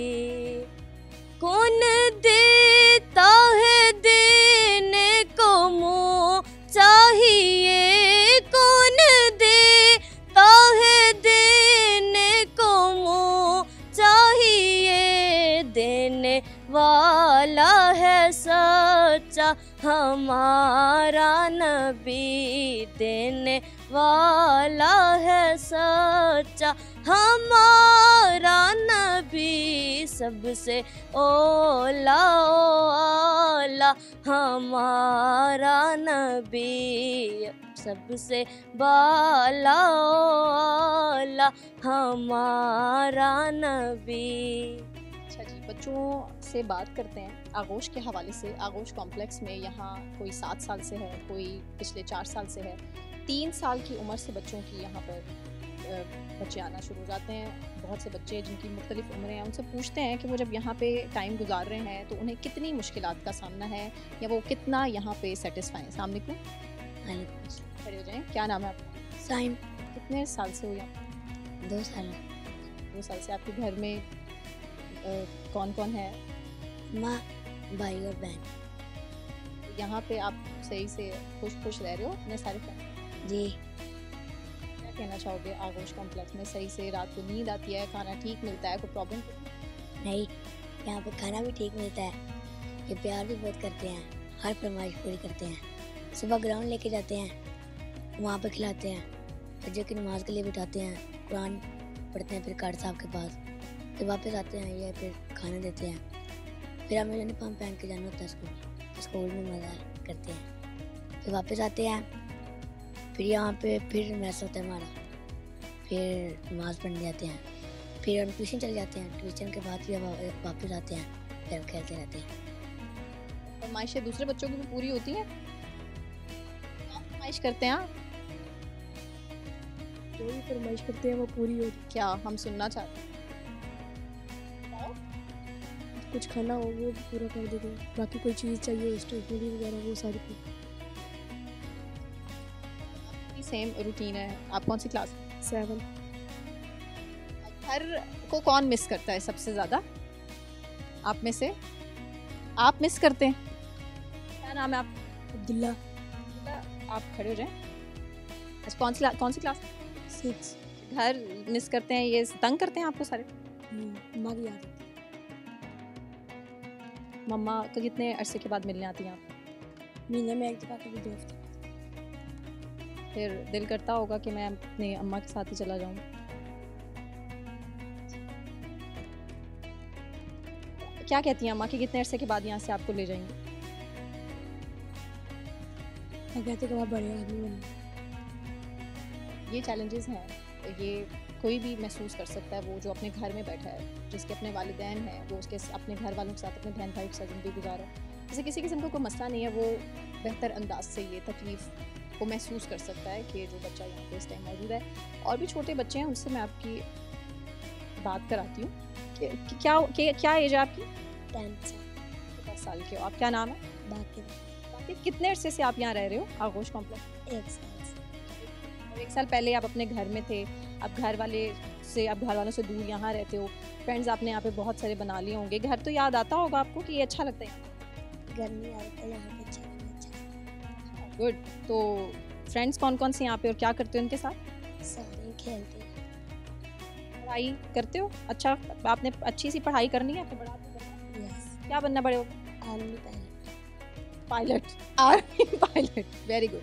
कौन देता है देने को मुँह चाहिए, कौन देता है देने को मुँह चाहिए, देने वाला है सच्चा हमारा नबी, देने वाला है सच्चा हमारा नबी, सबसे ओला ओला हमारा नबी, सबसे बाला ओला हमारा नबी। अच्छा जी, बच्चों से बात करते हैं आगोश के हवाले से। आगोश कॉम्प्लेक्स में यहाँ कोई 7 साल से है, कोई पिछले 4 साल से है। 3 साल की उम्र से बच्चों की यहाँ पर बच्चे आना शुरू हो जाते हैं। बहुत से बच्चे जिनकी मुख्तलिफ उम्रें हैं, उनसे पूछते हैं कि वो जब यहाँ पे टाइम गुजार रहे हैं तो उन्हें कितनी मुश्किलात का सामना है या वो कितना यहाँ पे सेटिस्फाई हैं। सामने को खड़े हो जाएं। क्या नाम है आपका? साइम। कितने साल से हो यहाँ? 2 साल। 2 साल से। आपके घर में कौन कौन है? माँ, भाई और बहन। यहाँ पे आप सही से खुश रह रहे हो अपने सारे फ्रेंड? जी। क्या कहना चाहोगे? आगोश कॉम्प्लेक्स में सही से रात को नींद आती है, खाना ठीक मिलता है, कोई प्रॉब्लम? नहीं, यहाँ पे खाना भी ठीक मिलता है, ये प्यार भी बहुत करते हैं, हर फरमाइश पूरी करते हैं। सुबह ग्राउंड लेके जाते हैं, वहाँ पे खिलाते हैं, फजर की नमाज के लिए बिठाते हैं, कुरान पढ़ते हैं, फिर कार्ड साहब के पास, फिर वापस आते हैं, ये फिर खाना देते हैं, फिर हमें यूनिफॉर्म पहन के जाना होता है स्कूल में मज़ा करते हैं, फिर वापस आते हैं, फिर यहाँ पे फिर मैच होता है हमारा, फिर नमाज़ पढ़ने जाते हैं, फिर हम ट्यूशन चले जाते हैं, ट्यूशन के बाद फिर वापस आते हैं, फिर हम खेलते रहते हैं। फरमाइशें दूसरे बच्चों की भी पूरी होती हैं? क्या फरमाइश करते हैं आप? जो भी फरमाइश करते हैं वो पूरी होती है। क्या हम सुनना चाहते हैं? कुछ खाना हो वो भी पूरा कर देते हैं, बाकी कोई चीज़ चाहिए स्टेशनरी वगैरह वो सारी सेम रूटीन है। आप कौन सी क्लास? 7। घर को कौन मिस करता है सबसे ज़्यादा आप में से? आप मिस करते हैं? क्या नाम है आप? अब्दुल्ला। आप खड़े हो जाएं। अच्छा, कौन सी क्लास? 6। घर मिस करते हैं, ये तंग करते हैं आपको सारे? माँ की याद। मम्मा का कितने अरसे के बाद मिलने आती हैं आप? महीने में 1 दफ़ा, कभी 2 हफ्ते। फिर दिल करता होगा कि मैं अपने अम्मा के साथ ही चला जाऊं। क्या कहती हैं अम्मा कि कितने अरसे के बाद यहाँ से आपको ले जाएंगे? मैं कहते कि आप बड़े आदमी बने। ये चैलेंजेस हैं, ये कोई भी महसूस कर सकता है, वो जो अपने घर में बैठा है, जिसके अपने वालिदैन हैं, वो उसके अपने घर वालों के साथ, अपने बहन भाई के साथ ज़िंदगी गुजारा है। जैसे किसी किस्म का कोई मसला नहीं है, वो बेहतर अंदाज से ये तकलीफ़ को महसूस कर सकता है कि जो बच्चा यहाँ पे इस टाइम मौजूद है। और भी छोटे बच्चे हैं, उनसे मैं आपकी बात कराती हूँ कि क्या एज है आपकी? 10 साल के हो आप। क्या नाम है? बाकी कितने अरसे से आप यहाँ रह रहे हो आगोश कॉम्प्लेक्स? 1 साल से। और 1 साल पहले आप अपने घर में थे, अब घर वालों से दूर यहाँ रहते हो, फ्रेंड्स आपने यहाँ पे बहुत सारे बना लिए होंगे, घर तो याद आता होगा आपको कि ये अच्छा लगता है? गर्मी आता है यहाँ पे, अच्छा। गुड। तो फ्रेंड्स कौन कौन से यहाँ पे और क्या करते हो उनके साथ? सारे खेलते हैं। पढ़ाई करते हो? अच्छा, आपने अच्छी सी पढ़ाई करनी है, बड़ा यस। क्या बनना बड़े हो? Army pilot. Army pilot, very good.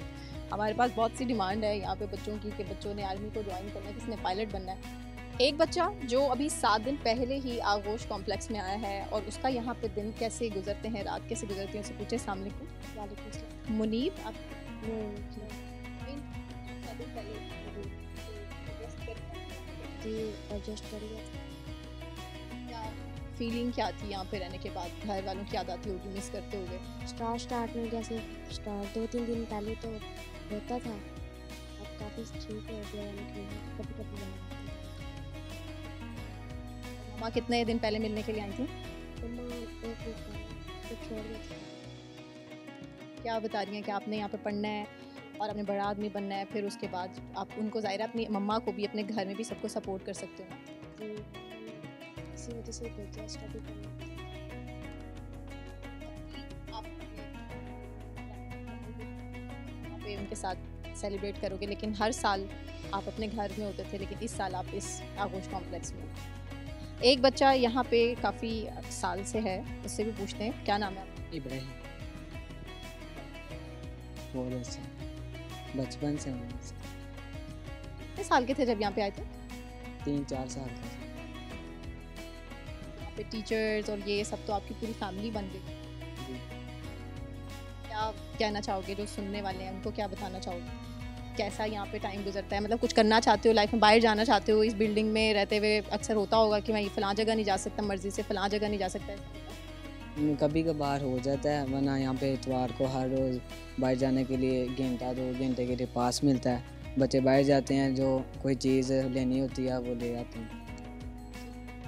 हमारे पास बहुत सी डिमांड है यहाँ पे बच्चों की कि बच्चों ने आर्मी को ज्वाइन करना है, किसने पायलट बनना है। एक बच्चा जो अभी 7 दिन पहले ही आगोश कॉम्प्लेक्स में आया है और उसका यहाँ पे दिन कैसे गुजरते हैं, रात कैसे गुजरती है, उससे पूछे। अस्सलाम वालेकुम। मुनीब, आप एडजस्ट कर लिया। फीलिंग क्या थी यहाँ पे रहने के बाद? घर वालों की याद आती होगी, मिस करते होगे? स्टार्ट में जैसे 2-3 दिन पहले तो होता था, अब काफ़ी ठीक हो गया, कभी कभी मामा कितने दिन पहले मिलने के लिए आई थी? तो माँ 1 वीक तो छोड़ गई थी। क्या बता रही हैं कि आपने यहाँ पे पढ़ना है और अपने बड़ा आदमी बनना है, फिर उसके बाद आप उनको ज़ाहिर है अपनी मम्मा को भी, अपने घर में भी सबको सपोर्ट कर सकते हो ना? इसी वजह से भेजा स्टडी करने। आप उनके साथ सेलिब्रेट करोगे, लेकिन हर साल आप अपने घर में होते थे, लेकिन इस साल आप इस आगोश कॉम्प्लेक्स में। एक बच्चा यहाँ पे काफ़ी साल से है, उससे भी पूछते हैं। क्या नाम है आपका? इब्राहिम। बहुत अच्छा, बचपन से हूँ। कितने साल के थे जब यहाँ पे आए थे? 3-4 साल का। यहाँ पे टीचर्स और ये सब तो आपकी पूरी फैमिली बन गई। क्या कहना चाहोगे जो सुनने वाले हैं, उनको क्या बताना चाहोगे? कैसा यहाँ पे टाइम गुजरता है? मतलब कुछ करना चाहते हो लाइफ में, बाहर जाना चाहते हो? इस बिल्डिंग में रहते हुए अक्सर होता होगा कि मैं ये फ़लाँ जगह नहीं जा सकता, मर्ज़ी से फ़लाँ जगह नहीं जा सकता। कभी कभार हो जाता है, वरना यहाँ पे इतवार को हर रोज़ बाहर जाने के लिए 1-2 घंटे के लिए पास मिलता है। बच्चे बाहर जाते हैं, जो कोई चीज़ लेनी होती है वो ले आते हैं।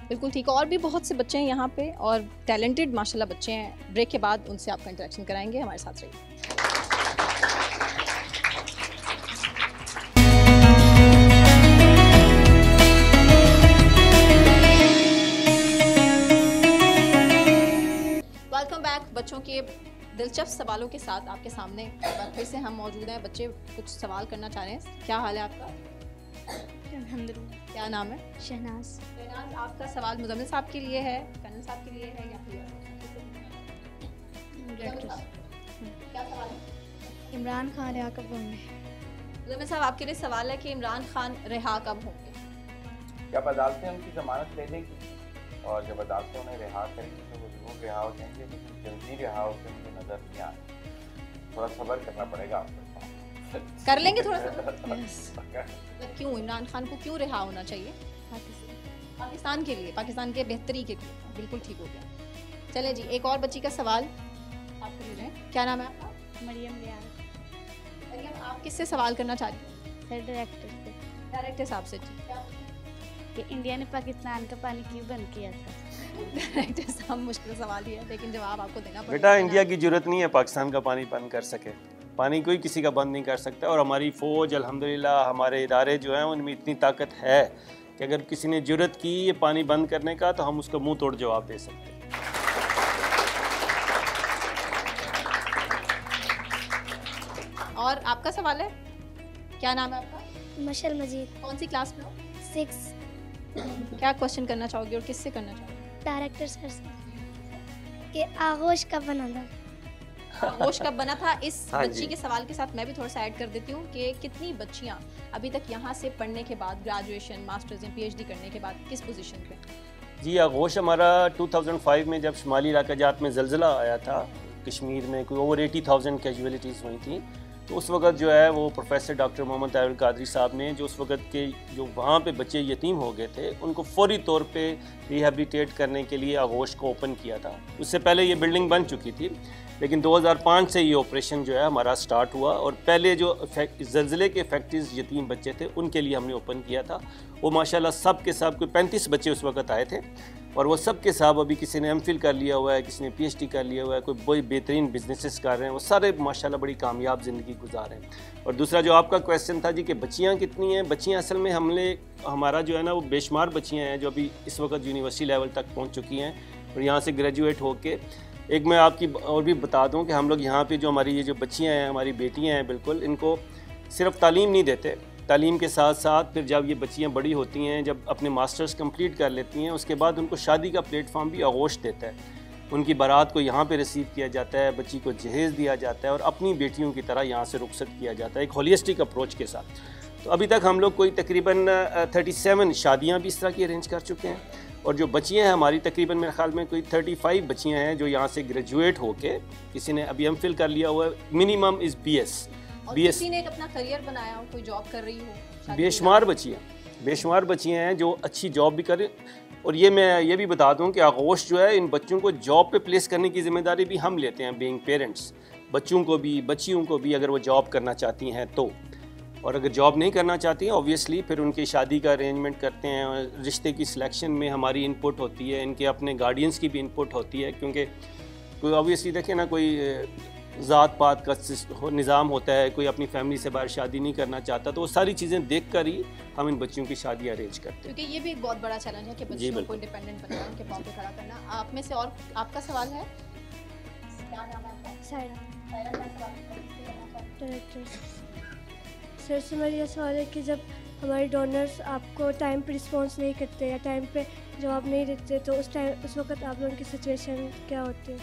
बिल्कुल ठीक। और भी बहुत से बच्चे हैं यहाँ पे और टैलेंटेड माशाल्लाह बच्चे हैं। ब्रेक के बाद उनसे आपका इंटरेक्शन कराएंगे, हमारे साथ रहिए। Welcome back. बच्चों के दिलचस्प सवालों के साथ आपके सामने फिर से हम मौजूद हैं। बच्चे कुछ सवाल करना चाह रहे हैं। क्या हाल है आपका? अल्हम्दुलिल्लाह। क्या नाम है? शहनाज। शहनाज, आपका सवाल मुज़म्मिल साहब के लिए है, कर्नल साहब के लिए है या फिर क्या सवाल है? इमरान खान रिहा कब होंगे? मुज़म्मिल साहब, आपके लिए सवाल है कि इमरान खान रिहा कब होंगे? जब अदालतें उनकी जमानत ले लेंगी और जब अदालतें उन्हें रिहा करेंगी तो वो जरूर रिहा हो जाएंगे, लेकिन जल्दी रिहा होते मुझे नज़र नहीं आ रहा। थोड़ा सब्र करना पड़ेगा आपको। कर लेंगे थोड़ा सा? क्यों इमरान खान को क्यों रिहा होना चाहिए? पाकिस्तान के लिए, पाकिस्तान के बेहतरी के लिए। बिल्कुल ठीक हो गया। चले जी, एक और बच्ची का सवाल आपको ले जाएं। क्या नाम है आपका? मरियम रियाज। मरियम, आप किससे सवाल करना चाह रही हैं? सर डायरेक्टर से। डायरेक्टर साहब से। कि इंडिया ने पाकिस्तान का पानी क्यों बंद किया था? डायरेक्टर साहब, मुश्किल सवाल ही है, लेकिन जवाब आपको देना पड़ेगा। बेटा, इंडिया की जरूरत नहीं है पाकिस्तान का पानी बंद कर सके। पानी कोई किसी का बंद नहीं कर सकता। और हमारी फ़ौज, अल्हम्दुलिल्लाह, हमारे इदारे जो हैं उनमें इतनी ताकत है कि अगर किसी ने जरूरत की ये पानी बंद करने का तो हम उसका मुंह तोड़ जवाब दे सकते हैं। और आपका सवाल है? क्या नाम है आपका? मशल मजीद। कौन सी क्लास में हो? 6। क्या क्वेश्चन करना चाहोगे और किससे करना चाहोगे? डायरेक्टर सर से कि आगोश कब बना था? आगोश कब बना था? इस हाँ बच्ची जी। के सवाल के साथ मैं भी थोड़ा सा ऐड कर देती हूँ कि कितनी बच्चियाँ अभी तक यहाँ से पढ़ने के बाद, ग्रेजुएशन, मास्टर्स या PhD करने के बाद किस पोजीशन पे? जी, आगोश हमारा 2005 में जब शुमाली इलाका जात में ज़लज़ला आया था कश्मीर में, कोई ओवर 80,000 कैजुअलिटीज़ हुई थी, तो उस वक़्त जो है वो प्रोफेसर डॉक्टर मोहम्मद ताहिर कादरी साहब ने जो उस वक़्त के जो वहाँ पे बच्चे यतीम हो गए थे उनको फौरी तौर पे रिहैबिलिटेट करने के लिए आगोश को ओपन किया था। उससे पहले ये बिल्डिंग बन चुकी थी, लेकिन 2005 से ये ऑपरेशन जो है हमारा स्टार्ट हुआ और पहले जो ज़लज़ले के इफेक्टिव यतीम बच्चे थे उनके लिए हमने ओपन किया था। वो माशाल्लाह सब के सब कोई 35 बच्चे उस वक़्त आए थे और वो सब के सब अभी किसी ने एमफिल कर लिया हुआ है, किसी ने पीएचडी कर लिया हुआ है, कोई बड़ी बेहतरीन बिजनेसेस कर रहे हैं, वो सारे माशाल्लाह बड़ी कामयाब ज़िंदगी गुजार रहे हैं। और दूसरा जो आपका क्वेश्चन था जी कि बच्चियाँ कितनी हैं, बच्चियाँ असल में हमारा जो है ना वो बेशुमार बच्चियाँ हैं जो अभी इस वक्त यूनिवर्सिटी लेवल तक पहुँच चुकी हैं और यहाँ से ग्रेजुएट होके एक मैं आपकी और भी बता दूं कि हम लोग यहाँ पे जो हमारी ये जो बच्चियाँ हैं, हमारी बेटियाँ हैं, बिल्कुल इनको सिर्फ तालीम नहीं देते, तालीम के साथ साथ फिर जब ये बच्चियाँ बड़ी होती हैं, जब अपने मास्टर्स कंप्लीट कर लेती हैं, उसके बाद उनको शादी का प्लेटफॉर्म भी आगोश देता है। उनकी बारात को यहाँ पे रिसीव किया जाता है, बच्ची को जहेज़ दिया जाता है और अपनी बेटियों की तरह यहाँ से रुखसत किया जाता है एक होलिस्टिक अप्रोच के साथ। तो अभी तक हम लोग कोई तकरीबन 37 शादियाँ भी इस तरह की अरेंज कर चुके हैं और जो बच्चियाँ हैं हमारी तकरीबन मेरे ख्याल में कोई 35 बच्चियाँ हैं जो यहाँ से ग्रेजुएट होके किसी ने अभी एमफिल कर लिया हुआ है, मिनिमम इज़ BS। किसी ने एक अपना करियर बनाया हो, कोई जॉब कर रही हो, बेशुमार बच्चियाँ हैं जो अच्छी जॉब भी करें। और ये मैं ये भी बता दूं कि आगोश जो है इन बच्चों को जॉब पे प्लेस करने की ज़िम्मेदारी भी हम लेते हैं, बीइंग पेरेंट्स। बच्चों को भी बच्चियों को भी अगर वो जॉब करना चाहती हैं तो, और अगर जॉब नहीं करना चाहती हैं ऑब्वियसली फिर उनकी शादी का अरेंजमेंट करते हैं और रिश्ते की सिलेक्शन में हमारी इनपुट होती है, इनके अपने गार्डियंस की भी इनपुट होती है, क्योंकि कोई ऑब्वियसली देखें ना कोई ज़ात पात का निज़ाम होता है, कोई अपनी फैमिली से बाहर शादी नहीं करना चाहता, तो वो सारी चीज़ें देख कर ही हम इन बच्चियों की शादी अरेंज करते हैं। क्योंकि ये भी एक बहुत बड़ा चैलेंज है कि बच्चों को इंडिपेंडेंट बनाना, उनके पाँव पे खड़ा करना। आप में से और आपका सवाल है? क्या नाम है आपका? सर से मेरा यह सवाल है कि जब हमारे डोनर्स आपको टाइम पे रिस्पॉन्स नहीं करते या टाइम पे जवाब नहीं देते तो उस वक्त आप लोगों की सिचुएशन क्या होती है?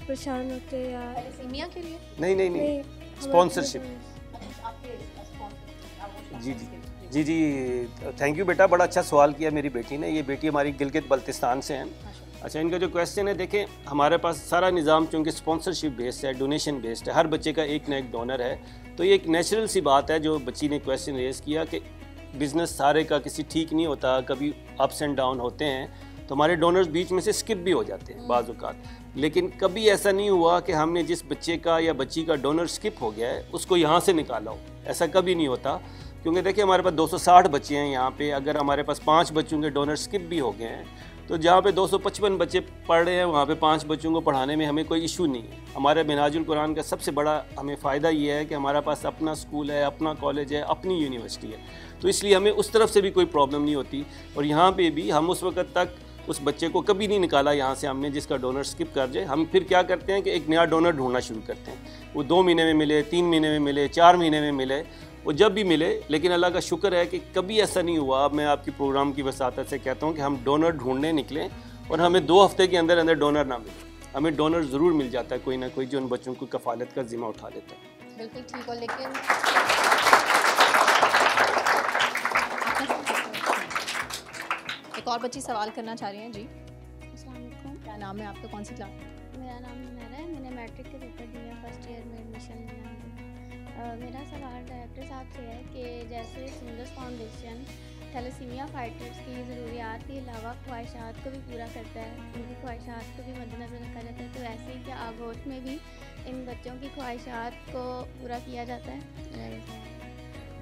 परेशान होते हैं या थैलेसीमिया के लिए? नहीं, स्पॉन्सरशिप। जी, थैंक यू बेटा, बड़ा अच्छा सवाल किया मेरी बेटी ने। ये बेटी हमारी गिलगित बल्तिस्तान से हैं। अच्छा, इनका जो क्वेश्चन है, देखें हमारे पास सारा निज़ाम चूँकि स्पॉन्सरशिप बेस्ड है, डोनेशन बेस्ड है, हर बच्चे का एक ना एक डोनर है, तो ये एक नेचुरल सी बात है जो बच्ची ने क्वेश्चन रेज़ किया कि बिज़नेस सारे का किसी ठीक नहीं होता, कभी अप्स एंड डाउन होते हैं, तो हमारे डोनर्स बीच में से स्किप भी हो जाते हैं बाज़ औक़ात। लेकिन कभी ऐसा नहीं हुआ कि हमने जिस बच्चे का या बच्ची का डोनर स्किप हो गया है उसको यहाँ से निकाला हो, ऐसा कभी नहीं होता। क्योंकि देखिए हमारे पास 260 बच्चे हैं यहाँ पे, अगर हमारे पास 5 बच्चों के डोनर स्किप भी हो गए हैं तो जहाँ पे 255 बच्चे पढ़ रहे हैं वहाँ पे 5 बच्चों को पढ़ाने में हमें कोई इशू नहीं है। हमारे मिनहाजुल कुरान का सबसे बड़ा हमें फ़ायदा ये है कि हमारे पास अपना स्कूल है, अपना कॉलेज है, अपनी यूनिवर्सिटी है, तो इसलिए हमें उस तरफ से भी कोई प्रॉब्लम नहीं होती। और यहाँ पे भी हम उस वक्त तक उस बच्चे को कभी नहीं निकाला यहाँ से हमने जिसका डोनर स्किप कर जाए। हम फिर क्या करते हैं कि एक नया डोनर ढूंढना शुरू करते हैं। वो 2 महीने में मिले, 3 महीने में मिले, 4 महीने में मिले, वो जब भी मिले, लेकिन अल्लाह का शुक्र है कि कभी ऐसा नहीं हुआ। अब मैं आपकी प्रोग्राम की वसातत से कहता हूँ कि हम डोनर ढूंढने निकलें और हमें 2 हफ्ते के अंदर अंदर डोनर ना मिले। हमें डोनर ज़रूर मिल जाता है कोई ना कोई जो उन बच्चों को कफ़ालत का ज़िम्मा उठा लेता है। बिल्कुल ठीक। और लेकिन एक और बच्ची सवाल करना चाह रही हैं जी। क्या नाम है आपका, कौन सी क्लास? मेरा नाम मेरा है, मैंने मैट्रिक के पेपर दिए, फर्स्ट ईयर में एडमिशन लिया है। मेरा सवाल डायरेक्टर साहब से है कि जैसे सिंगर्स फाउंडेशन थैलेसीमिया फाइटर्स की ज़रूरियात के अलावा ख्वाहिशात को भी पूरा करता है, उनकी ख्वाहिशात को भी मद्देनज़र रखा जाता है, तो ऐसे ही क्या आगोश में भी इन बच्चों की ख्वाहिशात को पूरा किया जाता है?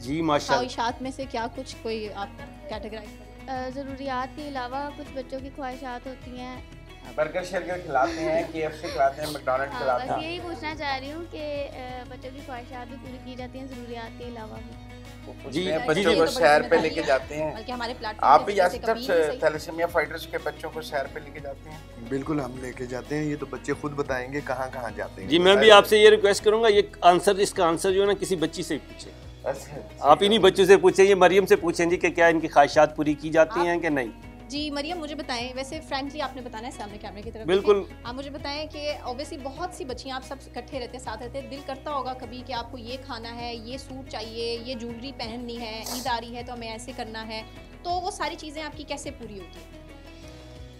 जी माशाअल्लाह। ख्वाहिशात में से क्या कुछ कोई आप कैटेगराइज करें? ज़रूरियात के अलावा कुछ बच्चों की ख्वाहिशात होती हैं, बर्गर शर्गर खिलाते हैं, KFC खिलाते हैं, मैकडॉनल्ड खिलाते हैं। बस यही पूछना चाह रही हूँ कि बच्चों की ख्वाहिशात भी पूरी की जाती हैं ज़रूरियात के अलावा भी? जी, बच्चों को सैर पे लेके जाते हैं। बल्कि हमारे प्लेटफॉर्म आप भी थैलेसीमिया फाइटर्स के बच्चों को सैर पे लेके जाते हैं? बिल्कुल, हम लेके जाते हैं। ये तो बच्चे खुद बताएंगे कहाँ कहाँ जाते हैं। जी, मैं भी आपसे ये रिक्वेस्ट करूँगा, ये आंसर, इसका आंसर जो है ना किसी बच्ची से पूछे। आप इन्हीं बच्चों से पूछें, ये मरियम से पूछें जी कि क्या इनकी ख्वाहिशात पूरी की जाती हैं कि नहीं। जी मरियम, मुझे बताएं, वैसे फ्रैंकली आपने बताना है सामने कैमरे की तरफ। बिल्कुल। आप मुझे बताएं कि ऑब्वियसली बहुत सी बच्चियां, आप सब इकट्ठे रहते हैं, साथ रहते हैं, दिल करता होगा कभी कि आपको ये खाना है, ये सूट चाहिए, ये ज्वेलरी पहननी है, ईद आ रही है तो हमें ऐसे करना है, तो वो सारी चीज़ें आपकी कैसे पूरी होती हैं?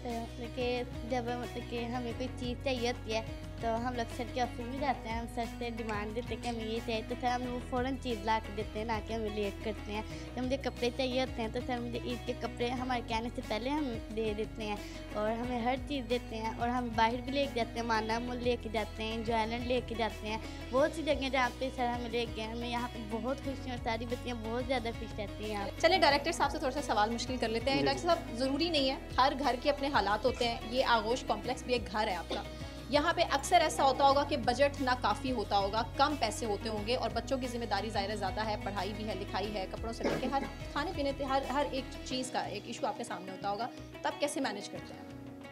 मतलब कि जब मतलब कि हमें कोई चीज़ चाहिए होती है तो हम लोग सर के ऑफिस में जाते हैं, हम सर से डिमांड देते हैं कि हमें ये चाहिए, तो सर हमें वो फ़ौरन चीज़ ला के देते हैं, ना कि हमें लेट करते हैं। जब मुझे कपड़े चाहिए होते हैं तो सर मुझे ईद के कपड़े हमारे कहने से पहले हम दे देते हैं और हमें हर चीज़ देते हैं। और हम बाहर भी लेके जाते हैं, माना मोल लेके जाते हैं, इंजॉय आइलैंड लेके जाते हैं, बहुत सी जगह जहाँ पे सर हमें ले गए। हमें यहाँ पे बहुत खुशी और सारी बच्चियाँ बहुत ज़्यादा खुश रहती हैं यहाँ। चलिए डायरेक्टर साहब से थोड़ा सा सवाल मुश्किल कर लेते हैं। डायरेक्टर साहब, ज़रूरी नहीं है, हर घर के अपने हालात होते हैं। ये आगोश कॉम्प्लेक्स भी एक घर है आपका, यहाँ पे अक्सर ऐसा होता होगा कि बजट ना काफ़ी होता होगा, कम पैसे होते होंगे और बच्चों की जिम्मेदारी ज़ाहिर ज़्यादा है, पढ़ाई भी है, लिखाई है, कपड़ों से लेकर हर खाने पीने हर एक चीज़ का एक इशू आपके सामने होता होगा। तब कैसे मैनेज करते हैं?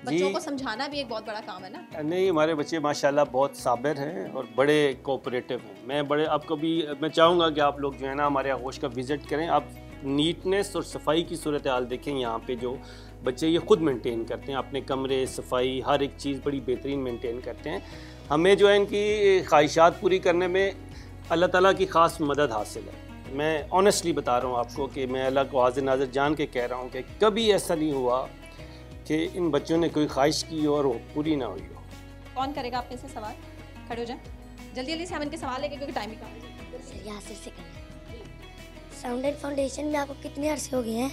बच्चों को समझाना भी एक बहुत बड़ा काम है ना। नहीं, हमारे बच्चे माशाल्लाह बहुत साबिर हैं और बड़े कोऑपरेटिव हैं। मैं चाहूँगा कि आप लोग जो है ना हमारे आगोश का विज़िट करें। आप नीटनेस और सफाई की सूरत हाल देखें। यहाँ पे जो बच्चे ये खुद मेंटेन करते हैं अपने कमरे, सफाई, हर एक चीज़ बड़ी बेहतरीन मेंटेन करते हैं। हमें जो है इनकी ख्वाहिशात पूरी करने में अल्लाह ताला की ख़ास मदद हासिल है। मैं ऑनेस्टली बता रहा हूँ आपको कि मैं अल्लाह को हाज़िर नाज़िर जान के कह रहा हूँ कि कभी ऐसा नहीं हुआ कि इन बच्चों ने कोई ख्वाहिश की और वो पूरी ना हुई हो। कौन करेगा अपने से सवाल? खड़े हो जाए जल्दी जल्दी से, हम इनके सवाल लेके, क्योंकि टाइम भी कम है। सर यहाँ से करना है। साउंडेड फाउंडेशन में आपको कितने अरसे हो गए हैं?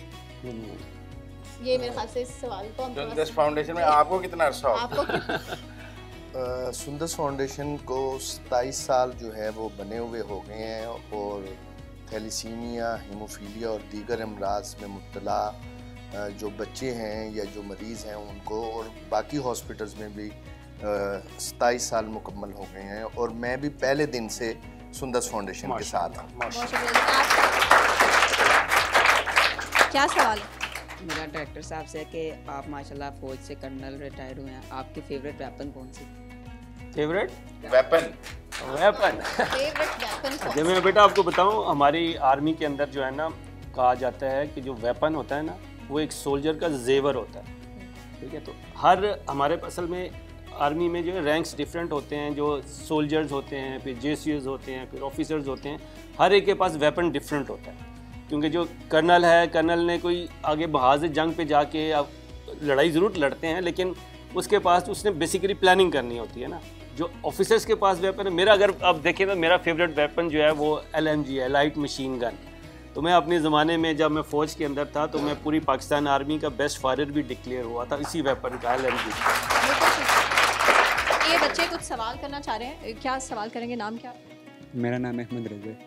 ये मेरे ख्याल से इस सवाल को हम सुंदस फाउंडेशन में आपको कितना अरसा हो? आपको सुंदस फाउंडेशन को 27 साल जो है वो बने हुए हो गए हैं और थैलीसीमिया, हीमोफीलिया और दीगर अमराज में मुब्तला जो बच्चे हैं या जो मरीज़ हैं उनको, और बाकी हॉस्पिटल्स में भी 27 साल मुकम्मल हो गए हैं और मैं भी पहले दिन से सुंदस फाउंडेशन के साथ हूँ। क्या सवाल है? मेरा डायरेक्टर साहब से कि आप माशाल्लाह फ़ौज से कर्नल रिटायर्ड हुए हैं, आपकी फेवरेट वेपन कौन सी? फेवरेट वेपन जब मैं बेटा आपको बताऊं, हमारी आर्मी के अंदर जो है ना कहा जाता है कि जो वेपन होता है ना वो एक सोल्जर का जेवर होता है, ठीक है। तो हर हमारे असल में आर्मी में जो है रैंक्स डिफरेंट होते हैं, जो सोल्जर्स होते हैं, फिर जेसीएस होते हैं, फिर ऑफिसर्स होते हैं, हर एक के पास वेपन डिफरेंट होता है। क्योंकि जो कर्नल है, कर्नल ने कोई आगे बहाज़ जंग पे जाके अब लड़ाई ज़रूर लड़ते हैं, लेकिन उसके पास उसने बेसिकली प्लानिंग करनी होती है ना। जो ऑफिसर्स के पास वेपन है, मेरा अगर आप देखें तो मेरा फेवरेट वेपन जो है वो LMG है, लाइट मशीन गन। तो मैं अपने ज़माने में जब मैं फ़ौज के अंदर था तो मैं पूरी पाकिस्तान आर्मी का बेस्ट फायर भी डिक्लेयर हुआ था इसी वेपन का, LMG। ये बच्चे कुछ सवाल करना चाह रहे हैं, क्या सवाल करेंगे? नाम क्या? मेरा नाम अहमद रज़ा है।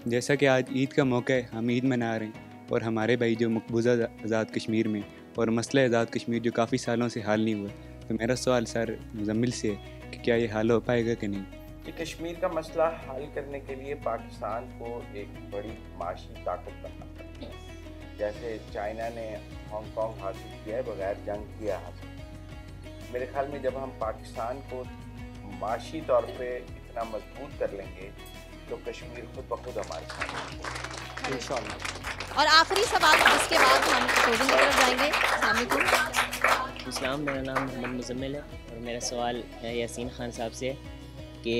जैसा कि आज ईद का मौका है, हम ईद मना रहे हैं और हमारे भाई जो मकबूजा आज़ाद कश्मीर में और मसला आज़ाद कश्मीर जो काफ़ी सालों से हल नहीं हुआ, तो मेरा सवाल सर मुजम्मिल से है कि क्या ये हल हो पाएगा कि नहीं? कि कश्मीर का मसला हल करने के लिए पाकिस्तान को एक बड़ी माशी ताकत बनना पड़ता है। जैसे चाइना ने हांगकांग हासिल किया है बगैर जंग किया हासिल। मेरे ख्याल में जब हम पाकिस्तान को माशी तौर पे इतना मजबूत कर लेंगे तो कश्मीर खुद ब खुद हमारे साथ इंशाअल्लाह। और आखिरी सवाल, इसके बाद हम क्लोजिंग की तरफ जाएंगे। अस्सलाम, मेरा नाम मोहम्मद मुजम्मिल है और मेरा सवाल है यासीन खान साहब से कि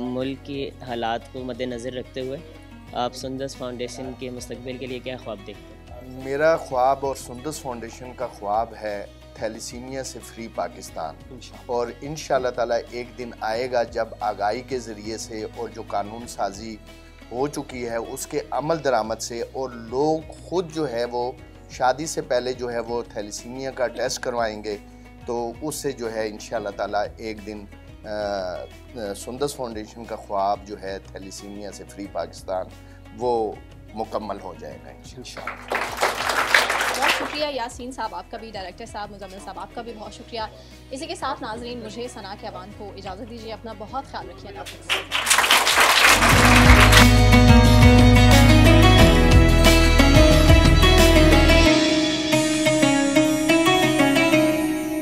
मुल्क की हालात को मद्देनज़र रखते हुए आप सुंदस फाउंडेशन के मुस्तकबिल के लिए क्या ख्वाब देखते हैं? मेरा ख्वाब और सुंदस फाउंडेशन का ख्वाब है थैलीसीमिया से फ्री पाकिस्तान, और इंशाअल्लाह ताला एक दिन आएगा जब आगाही के ज़रिए से और जो कानून साजी हो चुकी है उसके अमल दरामद से, और लोग ख़ुद जो है वो शादी से पहले जो है वो थैलीसीमिया का टेस्ट करवाएंगे, तो उससे जो है इंशाअल्लाह ताला एक दिन सुंदस फाउंडेशन का ख्वाब जो है थैलीसीमिया से फ्री पाकिस्तान वो मुकम्मल हो जाएगा इंशाअल्लाह। बहुत शुक्रिया यासीन साहब आपका भी, डायरेक्टर साहब मुजम्मिल साहब आपका भी बहुत शुक्रिया। इसी के साथ नाजरीन, मुझे सना के अवान को इजाज़त दीजिए। अपना बहुत ख्याल रखिए।